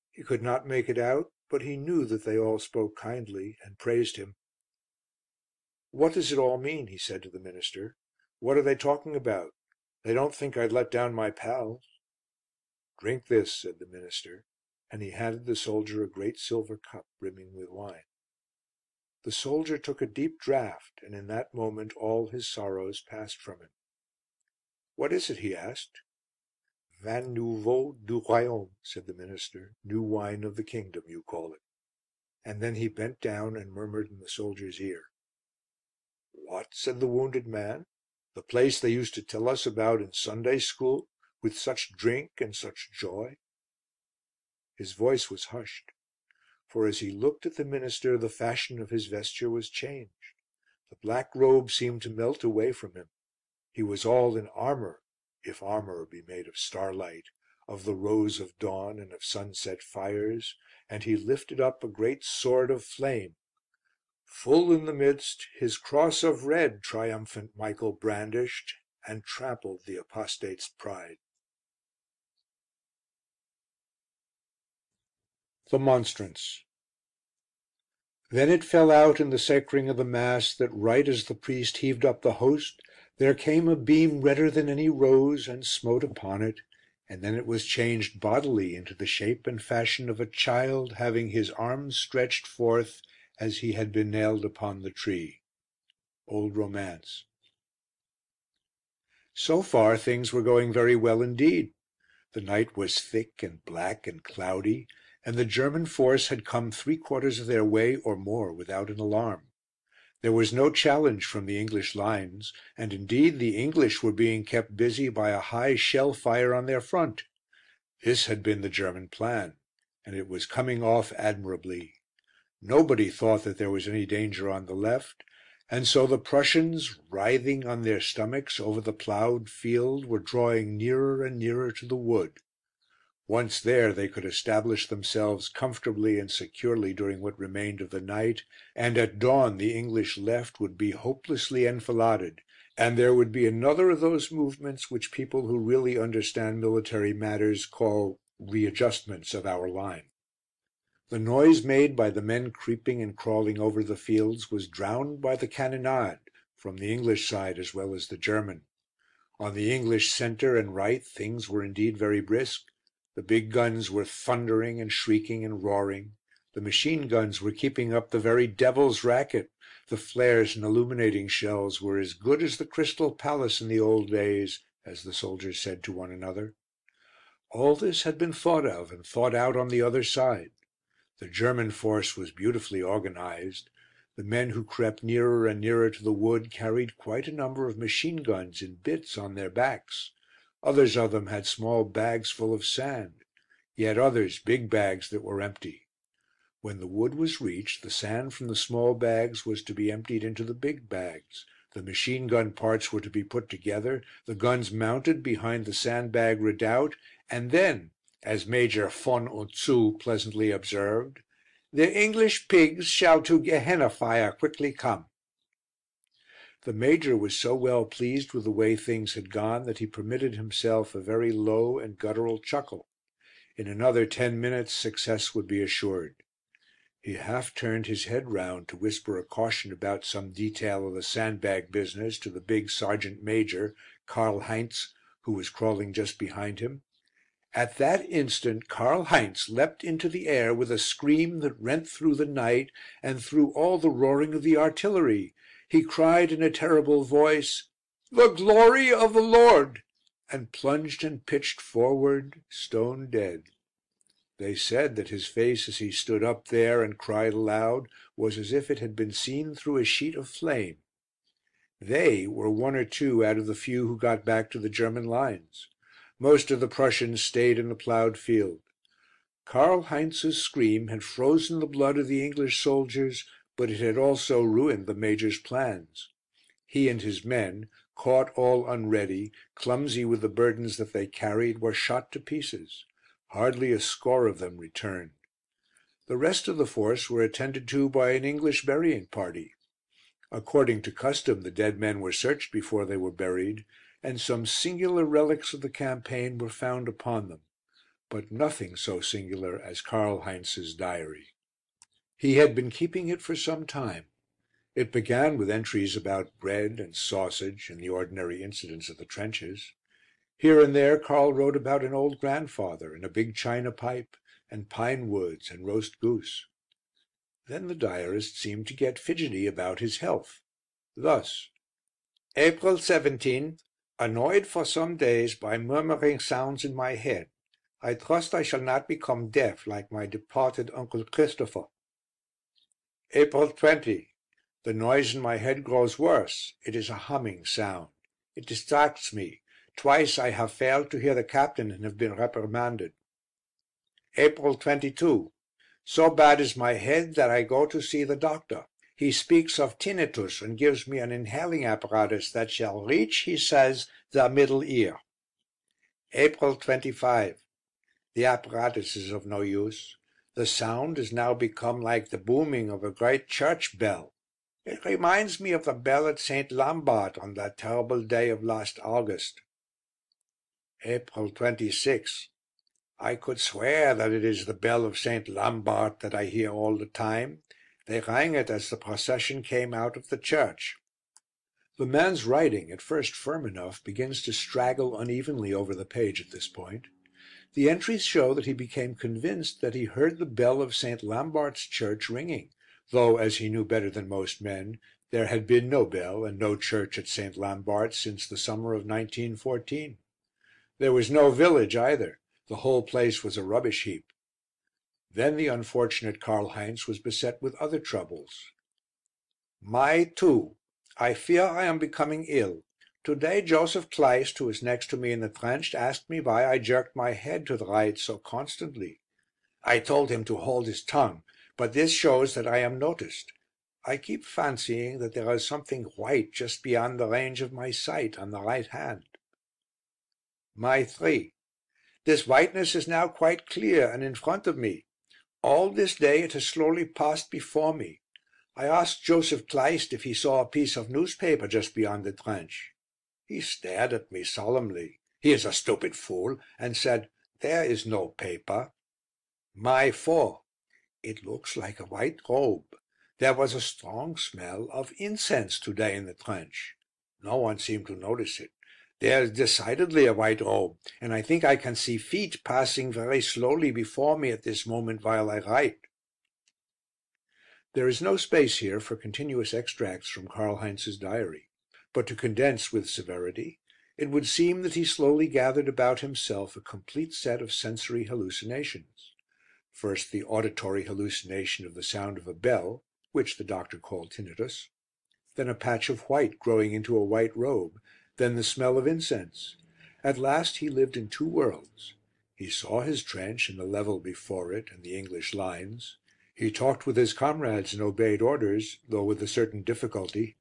He could not make it out, but he knew that they all spoke kindly, and praised him. "What does it all mean?" he said to the minister. "What are they talking about? They don't think I'd let down my pals." "Drink this," said the minister, and he handed the soldier a great silver cup brimming with wine. The soldier took a deep draught, and in that moment all his sorrows passed from him. "What is it?" he asked. "Vin nouveau du royaume," said the minister. "New wine of the kingdom, you call it." And then he bent down and murmured in the soldier's ear. "What?" said the wounded man. "The place they used to tell us about in Sunday school, with such drink and such joy?" His voice was hushed, for as he looked at the minister the fashion of his vesture was changed. The black robe seemed to melt away from him. He was all in armour, if armour be made of starlight, of the rose of dawn and of sunset fires, and he lifted up a great sword of flame. Full in the midst his cross of red triumphant Michael brandished, and trampled the apostate's pride. The Monstrance. Then it fell out in the sacring of the Mass that right as the priest heaved up the host, there came a beam redder than any rose, and smote upon it, and then it was changed bodily into the shape and fashion of a child having his arms stretched forth as he had been nailed upon the tree. Old Romance. So far things were going very well indeed. The night was thick and black and cloudy, and the German force had come three-quarters of their way or more without an alarm. There was no challenge from the English lines, and indeed the English were being kept busy by a high shell fire on their front. This had been the German plan, and it was coming off admirably. Nobody thought that there was any danger on the left, and so the Prussians, writhing on their stomachs over the ploughed field, were drawing nearer and nearer to the wood. Once there they could establish themselves comfortably and securely during what remained of the night, and at dawn the English left would be hopelessly enfiladed, and there would be another of those movements which people who really understand military matters call readjustments of our line. The noise made by the men creeping and crawling over the fields was drowned by the cannonade, from the English side as well as the German. On the English centre and right things were indeed very brisk. The big guns were thundering and shrieking and roaring. The machine guns were keeping up the very devil's racket. The flares and illuminating shells were as good as the Crystal Palace in the old days, as the soldiers said to one another. All this had been thought of and thought out on the other side. The German force was beautifully organised. The men who crept nearer and nearer to the wood carried quite a number of machine guns in bits on their backs. Others of them had small bags full of sand, yet others big bags that were empty. When the wood was reached, the sand from the small bags was to be emptied into the big bags, the machine gun parts were to be put together, the guns mounted behind the sandbag redoubt, and then, as Major von und Zu pleasantly observed, "The English pigs shall to Gehenna fire quickly come." The Major was so well pleased with the way things had gone that he permitted himself a very low and guttural chuckle. In another 10 minutes success would be assured. He half turned his head round to whisper a caution about some detail of the sandbag business to the big sergeant major, Karl Heinz, who was crawling just behind him. At that instant Karl Heinz leapt into the air with a scream that rent through the night and through all the roaring of the artillery. He cried in a terrible voice, "The glory of the Lord!" and plunged and pitched forward, stone dead. They said that his face as he stood up there and cried aloud was as if it had been seen through a sheet of flame. They were one or two out of the few who got back to the German lines. Most of the Prussians stayed in the ploughed field. Karl Heinz's scream had frozen the blood of the English soldiers, but it had also ruined the Major's plans. He and his men, caught all unready, clumsy with the burdens that they carried, were shot to pieces. Hardly a score of them returned. The rest of the force were attended to by an English burying party. According to custom the dead men were searched before they were buried, and some singular relics of the campaign were found upon them, but nothing so singular as Karl Heinz's diary. He had been keeping it for some time. It began with entries about bread and sausage and the ordinary incidents of the trenches. Here and there Karl wrote about an old grandfather and a big china pipe, and pine woods and roast goose. Then the diarist seemed to get fidgety about his health. Thus: April 17. Annoyed for some days by murmuring sounds in my head. I trust I shall not become deaf like my departed Uncle Christopher. April 20. The noise in my head grows worse. It is a humming sound. It distracts me. Twice I have failed to hear the captain and have been reprimanded. April 22. So bad is my head that I go to see the doctor. He speaks of tinnitus and gives me an inhaling apparatus that shall reach, he says, the middle ear. April 25. The apparatus is of no use. The sound is now become like the booming of a great church bell. It reminds me of the bell at St. Lambart on that terrible day of last August. April 26. I could swear that it is the bell of St. Lambart that I hear all the time. They rang it as the procession came out of the church. The man's writing, at first firm enough, begins to straggle unevenly over the page at this point. The entries show that he became convinced that he heard the bell of St. Lambart's church ringing, though, as he knew better than most men, there had been no bell and no church at St. Lambart since the summer of 1914. There was no village either. The whole place was a rubbish heap. Then the unfortunate Karl Heinz was beset with other troubles. Mai 2. I fear I am becoming ill. To-day Joseph Kleist, who is next to me in the trench, asked me why I jerked my head to the right so constantly. I told him to hold his tongue, but this shows that I am noticed. I keep fancying that there is something white just beyond the range of my sight on the right hand. Mai 3. This whiteness is now quite clear and in front of me. All this day it has slowly passed before me. I asked Joseph Kleist if he saw a piece of newspaper just beyond the trench. He stared at me solemnly, he is a stupid fool, and said, "There is no paper." Mai 4. It looks like a white robe. There was a strong smell of incense to-day in the trench. No one seemed to notice it. There is decidedly a white robe, and I think I can see feet passing very slowly before me at this moment while I write. There is no space here for continuous extracts from Karl Heinz's diary, but to condense with severity, it would seem that he slowly gathered about himself a complete set of sensory hallucinations. First the auditory hallucination of the sound of a bell, which the doctor called tinnitus, then a patch of white growing into a white robe, then the smell of incense. At last he lived in two worlds. He saw his trench and the level before it and the English lines. He talked with his comrades and obeyed orders, though with a certain difficulty,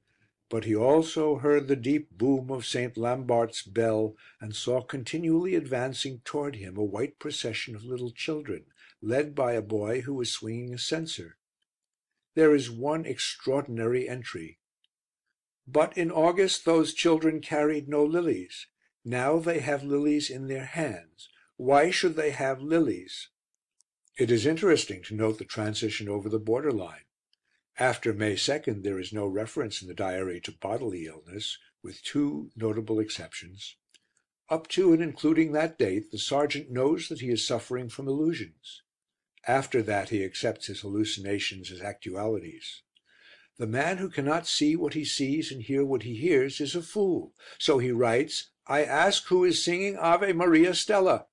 but he also heard the deep boom of St. Lambart's bell and saw continually advancing toward him a white procession of little children, led by a boy who was swinging a censer. There is one extraordinary entry. But in August those children carried no lilies. Now they have lilies in their hands. Why should they have lilies? It is interesting to note the transition over the border line. After May 2nd there is no reference in the diary to bodily illness, with two notable exceptions. Up to and including that date the sergeant knows that he is suffering from illusions. After that he accepts his hallucinations as actualities. The man who cannot see what he sees and hear what he hears is a fool. So he writes, "I ask who is singing Ave Maria Stella."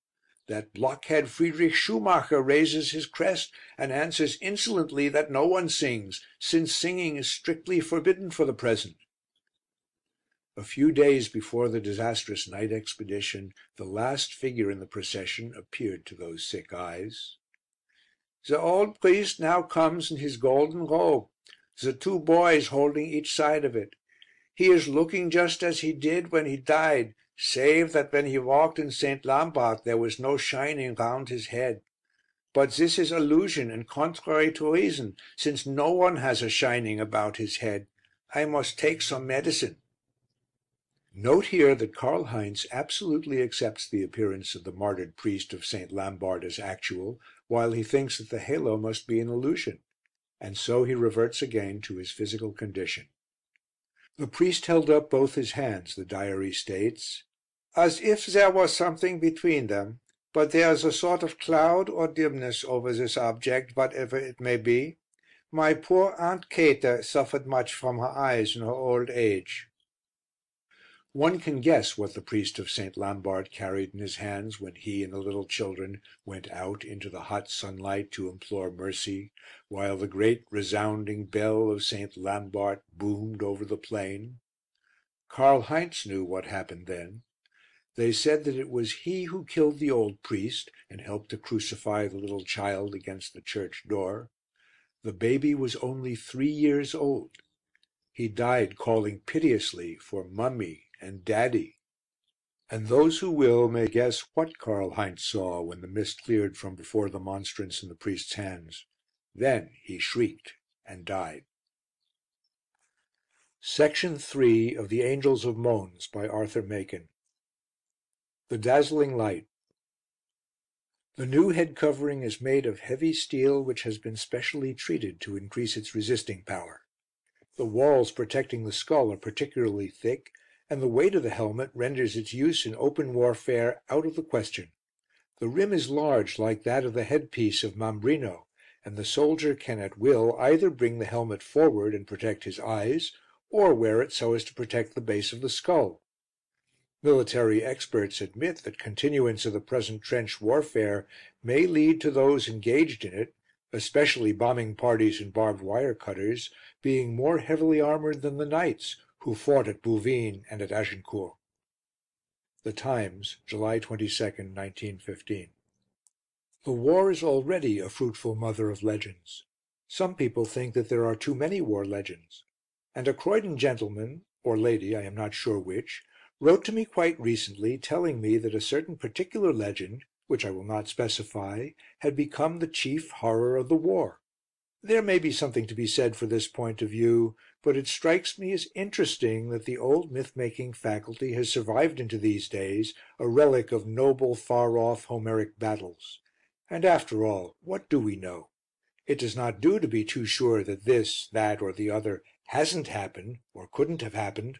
That blockhead Friedrich Schumacher raises his crest and answers insolently that no one sings, since singing is strictly forbidden for the present. A few days before the disastrous night expedition, the last figure in the procession appeared to those sick eyes. The old priest now comes in his golden robe, the two boys holding each side of it. He is looking just as he did when he died, save that when he walked in St. Lambart there was no shining round his head. But this is illusion and contrary to reason, since no one has a shining about his head. I must take some medicine. Note here that Karl Heinz absolutely accepts the appearance of the martyred priest of St. Lambart as actual, while he thinks that the halo must be an illusion, and so he reverts again to his physical condition. The priest held up both his hands, the diary states, "as if there was something between them, but there is a sort of cloud or dimness over this object, whatever it may be. My poor Aunt Käthe suffered much from her eyes in her old age." One can guess what the priest of St. Lambart carried in his hands when he and the little children went out into the hot sunlight to implore mercy, while the great resounding bell of St. Lambart boomed over the plain. Karl Heinz knew what happened then. They said that it was he who killed the old priest and helped to crucify the little child against the church door. The baby was only 3 years old. He died calling piteously for Mummy and Daddy. And those who will may guess what Karl Heinz saw when the mist cleared from before the monstrance in the priest's hands. Then he shrieked and died. Section 3 of The Angels of Mons by Arthur Machen. The dazzling light. The new head covering is made of heavy steel which has been specially treated to increase its resisting power. The walls protecting the skull are particularly thick, and the weight of the helmet renders its use in open warfare out of the question. The rim is large, like that of the headpiece of Mambrino, and the soldier can at will either bring the helmet forward and protect his eyes, or wear it so as to protect the base of the skull. Military experts admit that continuance of the present trench warfare may lead to those engaged in it, especially bombing parties and barbed wire cutters, being more heavily armoured than the knights who fought at Bouvines and at Agincourt. The Times, July 22nd, 1915. The war is already a fruitful mother of legends. Some people think that there are too many war legends, and a Croydon gentleman, or lady, I am not sure which, wrote to me quite recently telling me that a certain particular legend, which I will not specify, had become the chief horror of the war. There may be something to be said for this point of view, but it strikes me as interesting that the old myth-making faculty has survived into these days, a relic of noble, far-off Homeric battles. And after all, what do we know? It does not do to be too sure that this, that, or the other hasn't happened, or couldn't have happened.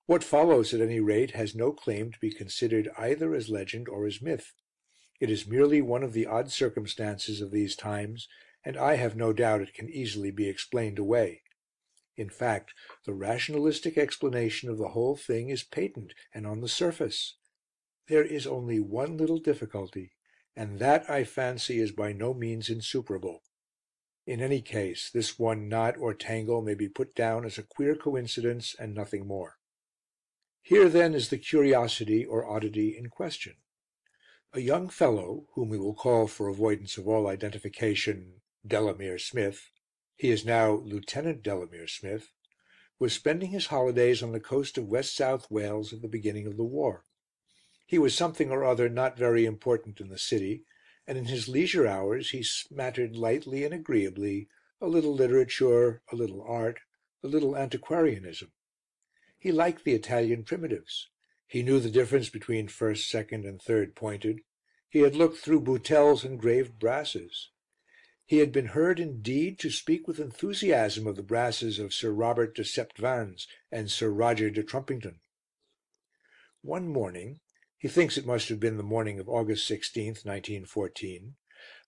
What follows, at any rate, has no claim to be considered either as legend or as myth. It is merely one of the odd circumstances of these times, and I have no doubt it can easily be explained away. In fact, the rationalistic explanation of the whole thing is patent and on the surface. There is only one little difficulty, and that, I fancy, is by no means insuperable. In any case, this one knot or tangle may be put down as a queer coincidence and nothing more. Here, then, is the curiosity or oddity in question. A young fellow, whom we will call, for avoidance of all identification, Delamere Smith he is now Lieutenant Delamere Smith was spending his holidays on the coast of West South Wales at the beginning of the war. He was something or other not very important in the city, and in his leisure hours he smattered lightly and agreeably, a little literature, a little art, a little antiquarianism. He liked the Italian primitives. He knew the difference between first, second and third pointed. He had looked through boutels and graved brasses. He had been heard, indeed, to speak with enthusiasm of the brasses of Sir Robert de Septvans and Sir Roger de Trumpington. One morning, he thinks it must have been the morning of August 16th, 1914,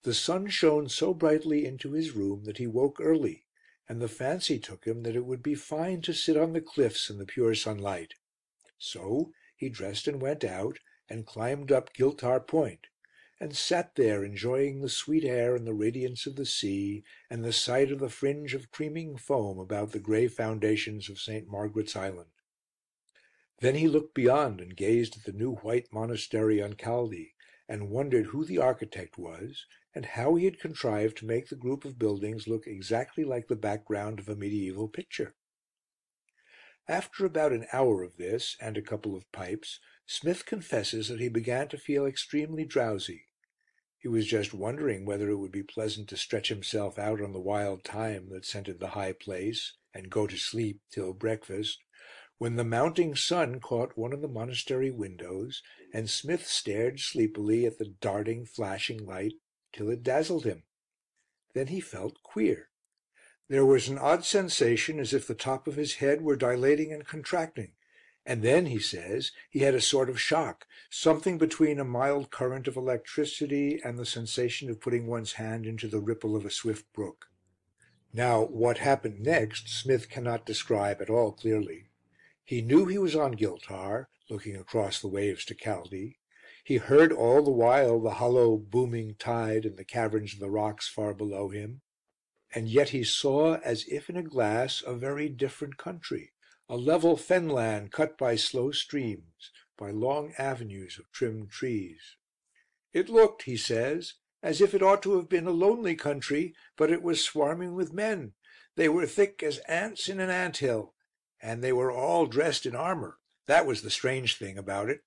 the sun shone so brightly into his room that he woke early, and the fancy took him that it would be fine to sit on the cliffs in the pure sunlight. So he dressed and went out, and climbed up Giltar Point, and sat there enjoying the sweet air and the radiance of the sea, and the sight of the fringe of creaming foam about the grey foundations of St. Margaret's Island. Then he looked beyond and gazed at the new white monastery on Caldy, and wondered who the architect was, and how he had contrived to make the group of buildings look exactly like the background of a medieval picture. After about an hour of this, and a couple of pipes, Smith confesses that he began to feel extremely drowsy. He was just wondering whether it would be pleasant to stretch himself out on the wild thyme that scented the high place, and go to sleep till breakfast, when the mounting sun caught one of the monastery windows, and Smith stared sleepily at the darting, flashing light till it dazzled him. Then he felt queer. There was an odd sensation as if the top of his head were dilating and contracting, and then, he says, he had a sort of shock, something between a mild current of electricity and the sensation of putting one's hand into the ripple of a swift brook. Now, what happened next Smith cannot describe at all clearly. He knew he was on Giltar, looking across the waves to Caldy. He heard all the while the hollow, booming tide in the caverns of the rocks far below him, and yet he saw, as if in a glass, a very different country, a level fenland cut by slow streams, by long avenues of trimmed trees. It looked, he says, as if it ought to have been a lonely country, but it was swarming with men. They were thick as ants in an ant hill, and they were all dressed in armour. That was the strange thing about it.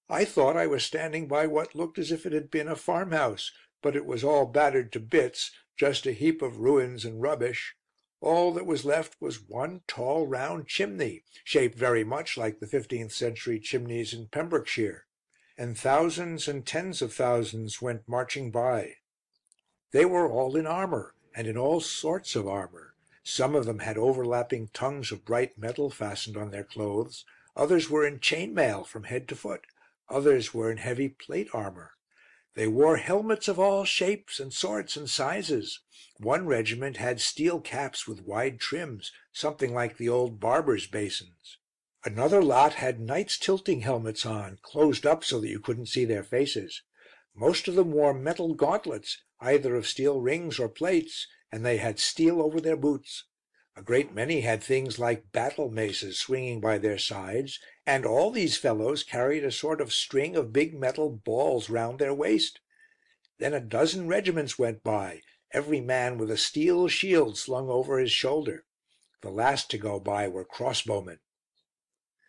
I thought I was standing by what looked as if it had been a farmhouse, but it was all battered to bits, just a heap of ruins and rubbish. All that was left was one tall round chimney, shaped very much like the 15th century chimneys in Pembrokeshire, and thousands and tens of thousands went marching by. They were all in armour, and in all sorts of armour. Some of them had overlapping tongues of bright metal fastened on their clothes, others were in chain mail from head to foot, others were in heavy plate armour. They wore helmets of all shapes and sorts and sizes. One regiment had steel caps with wide trims, something like the old barbers' basins. Another lot had knights' tilting helmets on, closed up so that you couldn't see their faces. Most of them wore metal gauntlets, either of steel rings or plates, and they had steel over their boots. A great many had things like battle maces swinging by their sides, and all these fellows carried a sort of string of big metal balls round their waist. Then a dozen regiments went by, every man with a steel shield slung over his shoulder. The last to go by were crossbowmen.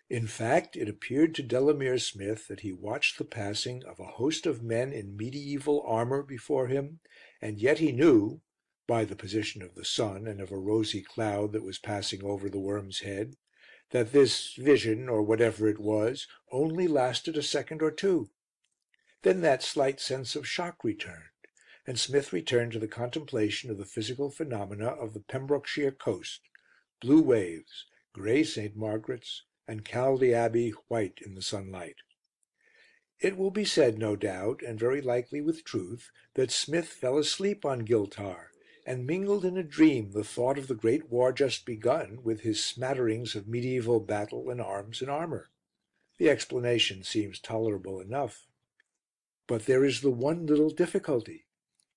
In fact, it appeared to Delamere Smith that he watched the passing of a host of men in medieval armour before him, and yet he knew, by the position of the sun and of a rosy cloud that was passing over the Worm's Head, that this vision, or whatever it was, only lasted a second or two. Then that slight sense of shock returned, and Smith returned to the contemplation of the physical phenomena of the Pembrokeshire coast, blue waves, grey St. Margaret's, and Caldy Abbey white in the sunlight. It will be said, no doubt, and very likely with truth, that Smith fell asleep on Giltar, and mingled in a dream the thought of the great war just begun with his smatterings of medieval battle and arms and armour. The explanation seems tolerable enough. But there is the one little difficulty.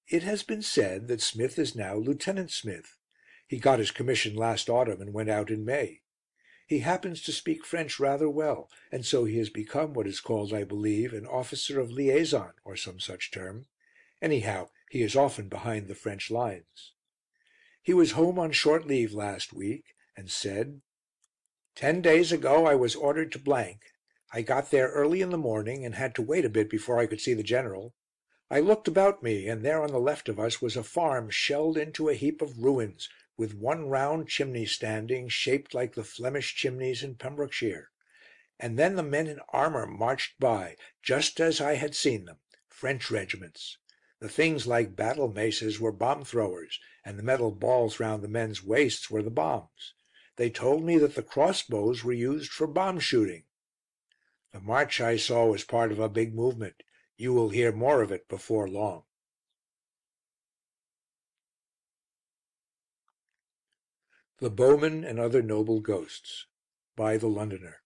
It has been said that Smith is now Lieutenant Smith. He got his commission last autumn and went out in May. He happens to speak French rather well, and so he has become what is called, I believe, an officer of liaison, or some such term. Anyhow, he is often behind the French lines. He was home on short leave last week, and said: "10 days ago I was ordered to . I got there early in the morning, and had to wait a bit before I could see the General. I looked about me, and there on the left of us was a farm shelled into a heap of ruins, with one round chimney standing, shaped like the Flemish chimneys in Pembrokeshire. And then the men in armour marched by, just as I had seen them, French regiments. The things like battle maces were bomb throwers, and the metal balls round the men's waists were the bombs. They told me that the crossbows were used for bomb shooting. The march I saw was part of a big movement. You will hear more of it before long. The Bowmen and Other Noble Ghosts, by The Londoner.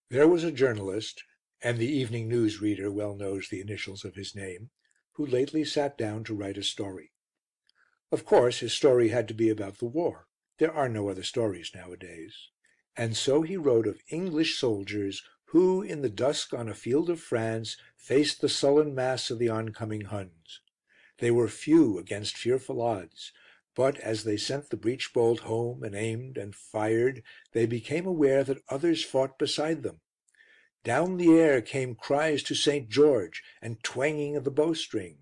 There was a journalist, and the Evening News reader well knows the initials of his name, who lately sat down to write a story. Of course his story had to be about the war. There are no other stories nowadays. And so he wrote of English soldiers who, in the dusk on a field of France, faced the sullen mass of the oncoming Huns. They were few against fearful odds, but as they sent the breech bolt home and aimed and fired, they became aware that others fought beside them. Down the air came cries to St. George and twanging of the bowstring.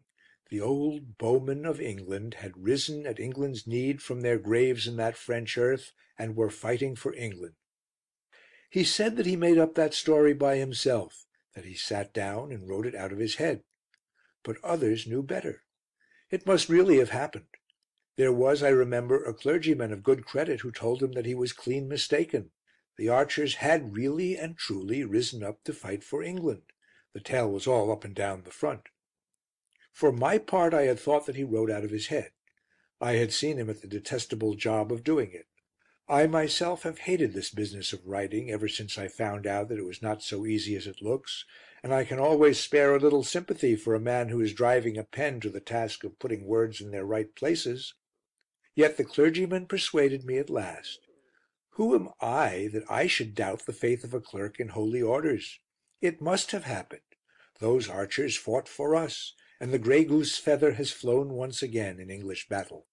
The old bowmen of England had risen at England's need from their graves in that French earth, and were fighting for England. He said that he made up that story by himself, that he sat down and wrote it out of his head. But others knew better. It must really have happened. There was, I remember, a clergyman of good credit who told him that he was clean mistaken. The archers had really and truly risen up to fight for England. The tale was all up and down the front. For my part, I had thought that he wrote out of his head. I had seen him at the detestable job of doing it. I myself have hated this business of writing ever since I found out that it was not so easy as it looks, and I can always spare a little sympathy for a man who is driving a pen to the task of putting words in their right places. Yet the clergyman persuaded me at last. Who am I that I should doubt the faith of a clerk in holy orders? It must have happened. Those archers fought for us, and the grey goose feather has flown once again in English battle.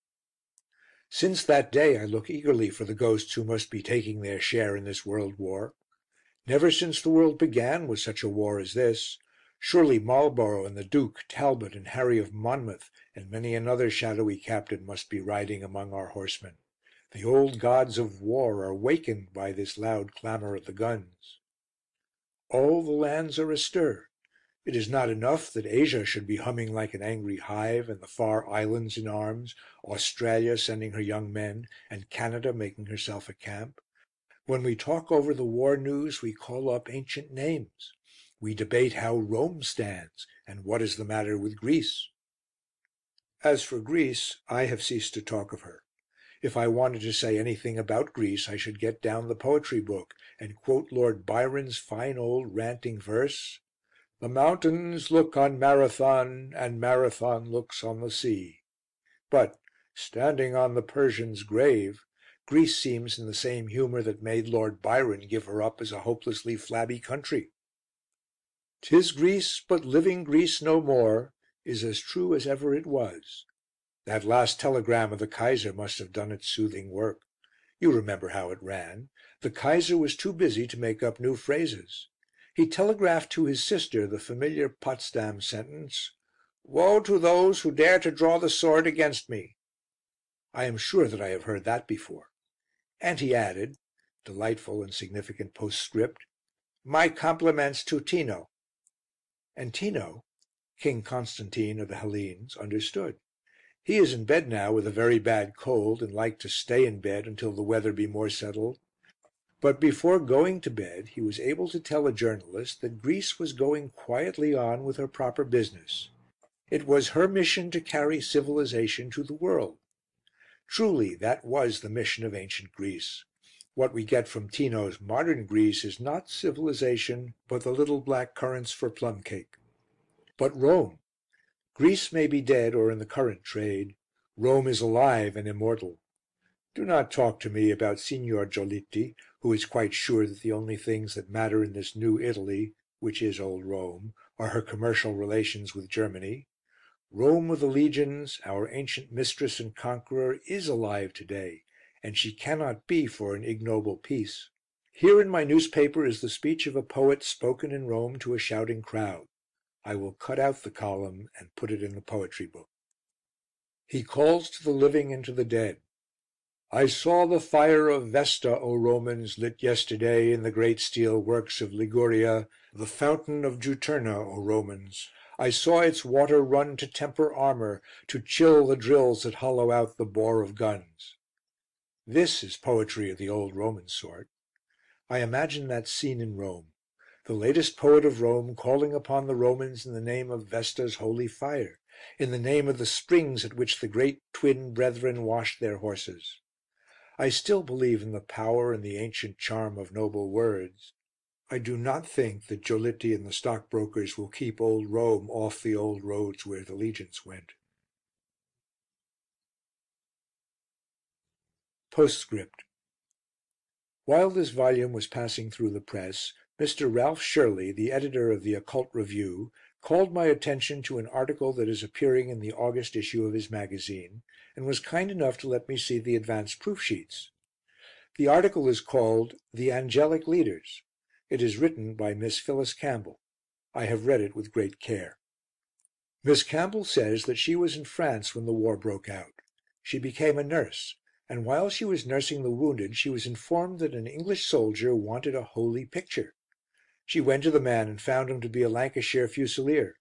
Since that day I look eagerly for the ghosts who must be taking their share in this world war. Never since the world began was such a war as this. Surely Marlborough and the Duke, Talbot and Harry of Monmouth, and many another shadowy captain must be riding among our horsemen. The old gods of war are wakened by this loud clamour of the guns. All the lands are astir. It is not enough that Asia should be humming like an angry hive, and the far islands in arms, Australia sending her young men, and Canada making herself a camp. When we talk over the war news we call up ancient names. We debate how Rome stands, and what is the matter with Greece. As for Greece, I have ceased to talk of her. If I wanted to say anything about Greece I should get down the poetry book and quote Lord Byron's fine old ranting verse: "The mountains look on Marathon, and Marathon looks on the sea." But, standing on the Persian's grave, Greece seems in the same humour that made Lord Byron give her up as a hopelessly flabby country. "'Tis Greece, but living Greece no more," is as true as ever it was. That last telegram of the Kaiser must have done its soothing work. You remember how it ran. The Kaiser was too busy to make up new phrases. He telegraphed to his sister the familiar Potsdam sentence, "Woe to those who dare to draw the sword against me." I am sure that I have heard that before. And he added, delightful and significant postscript, "My compliments to Tino." And Tino, King Constantine of the Hellenes, understood. He is in bed now with a very bad cold, and like to stay in bed until the weather be more settled. But before going to bed he was able to tell a journalist that Greece was going quietly on with her proper business. It was her mission to carry civilization to the world. Truly that was the mission of ancient Greece. What we get from Tino's modern Greece is not civilization, but the little black currants for plum cake. But Rome. Greece may be dead or in the currant trade. Rome is alive and immortal. Do not talk to me about Signor Giolitti, who is quite sure that the only things that matter in this new Italy, which is old Rome, are her commercial relations with Germany. Rome of the legions, our ancient mistress and conqueror, is alive to-day, and she cannot be for an ignoble peace. Here in my newspaper is the speech of a poet spoken in Rome to a shouting crowd. I will cut out the column and put it in the poetry book. He calls to the living and to the dead. I saw the fire of Vesta, O Romans, lit yesterday in the great steel works of Liguria, the fountain of Juturna, O Romans. I saw its water run to temper armour, to chill the drills that hollow out the bore of guns. This is poetry of the old Roman sort. I imagine that scene in Rome, the latest poet of Rome calling upon the Romans in the name of Vesta's holy fire, in the name of the springs at which the great twin brethren washed their horses. I still believe in the power and the ancient charm of noble words. I do not think that Giolitti and the stockbrokers will keep old Rome off the old roads where the legions went. Postscript. While this volume was passing through the press, Mr. Ralph Shirley, the editor of the Occult Review, called my attention to an article that is appearing in the August issue of his magazine, and was kind enough to let me see the advance proof sheets. The article is called "The Angelic Leaders." It is written by Miss Phyllis Campbell. I have read it with great care. Miss Campbell says that she was in France when the war broke out. She became a nurse, and while she was nursing the wounded she was informed that an English soldier wanted a holy picture. She went to the man and found him to be a Lancashire Fusilier.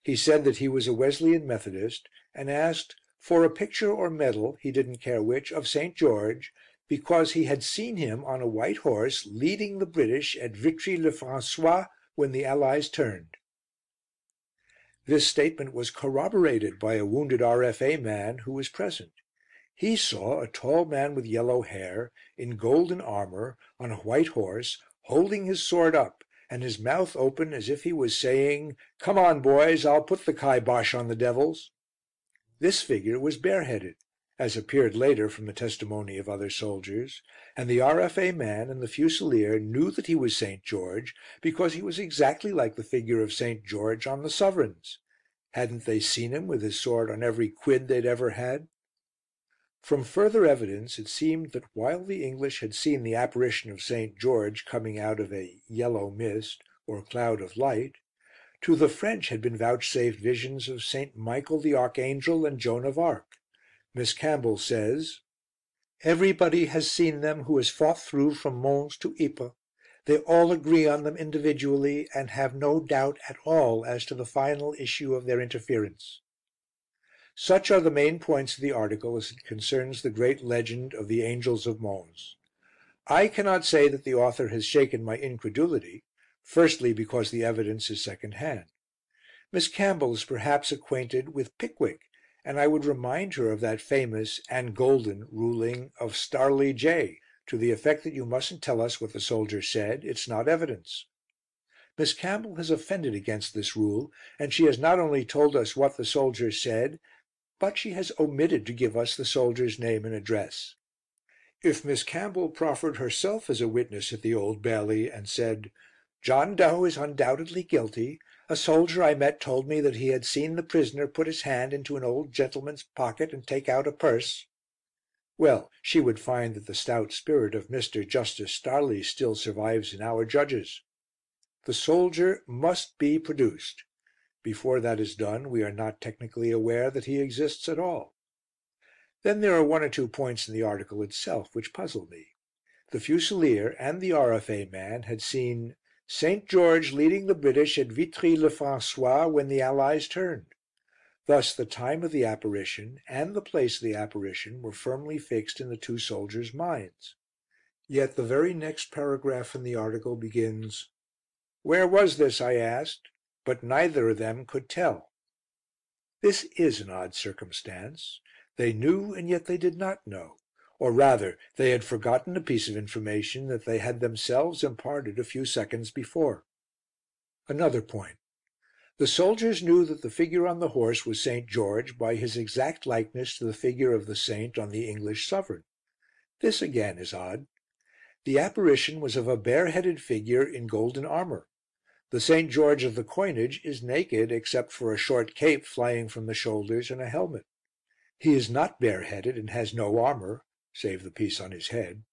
He said that he was a Wesleyan Methodist, and asked for a picture or medal, he didn't care which, of St. George, because he had seen him on a white horse leading the British at Vitry-le-François when the Allies turned. This statement was corroborated by a wounded R.F.A. man who was present. He saw a tall man with yellow hair, in golden armour, on a white horse, holding his sword up, and his mouth open as if he was saying, "Come on, boys, I'll put the kibosh on the devils." This figure was bareheaded, as appeared later from the testimony of other soldiers, and the R.F.A. man and the Fusilier knew that he was St. George because he was exactly like the figure of St. George on the sovereigns. Hadn't they seen him with his sword on every quid they'd ever had? From further evidence it seemed that while the English had seen the apparition of St. George coming out of a "yellow mist" or cloud of light, to the French had been vouchsafed visions of St. Michael the Archangel and Joan of Arc. Miss Campbell says, "Everybody has seen them who has fought through from Mons to Ypres. They all agree on them individually and have no doubt at all as to the final issue of their interference." Such are the main points of the article as it concerns the great legend of the Angels of Mons. I cannot say that the author has shaken my incredulity, firstly because the evidence is second hand. Miss Campbell is perhaps acquainted with Pickwick, and I would remind her of that famous and golden ruling of Starley J, to the effect that you mustn't tell us what the soldier said, it's not evidence. Miss Campbell has offended against this rule, and she has not only told us what the soldier said, but she has omitted to give us the soldier's name and address. If Miss Campbell proffered herself as a witness at the Old Bailey and said, "John Doe is undoubtedly guilty. A soldier I met told me that he had seen the prisoner put his hand into an old gentleman's pocket and take out a purse," well, she would find that the stout spirit of Mr. Justice Starley still survives in our judges. The soldier must be produced. Before that is done we are not technically aware that he exists at all. Then there are one or two points in the article itself which puzzle me. The Fusilier and the R.F.A. man had seen St. George leading the British at Vitry-le-François when the Allies turned. Thus the time of the apparition and the place of the apparition were firmly fixed in the two soldiers' minds. Yet the very next paragraph in the article begins, "Where was this?" I asked, but neither of them could tell. This is an odd circumstance. They knew and yet they did not know, or rather they had forgotten a piece of information that they had themselves imparted a few seconds before. Another point. The soldiers knew that the figure on the horse was St. George by his exact likeness to the figure of the saint on the English sovereign. This again is odd. The apparition was of a bareheaded figure in golden armour. The St. George of the coinage is naked except for a short cape flying from the shoulders and a helmet. He is not bareheaded and has no armour, save the piece on his head.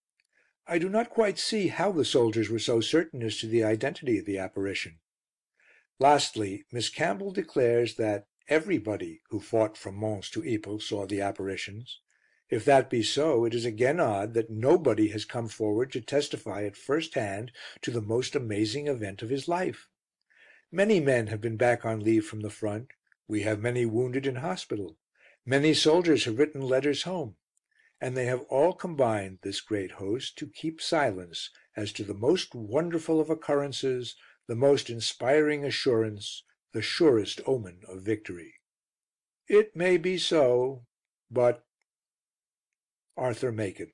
I do not quite see how the soldiers were so certain as to the identity of the apparition. Lastly, Miss Campbell declares that everybody who fought from Mons to Ypres saw the apparitions. If that be so, it is again odd that nobody has come forward to testify at first hand to the most amazing event of his life. Many men have been back on leave from the front, we have many wounded in hospital, many soldiers have written letters home, and they have all combined, this great host, to keep silence as to the most wonderful of occurrences, the most inspiring assurance, the surest omen of victory. It may be so, but Arthur Machen.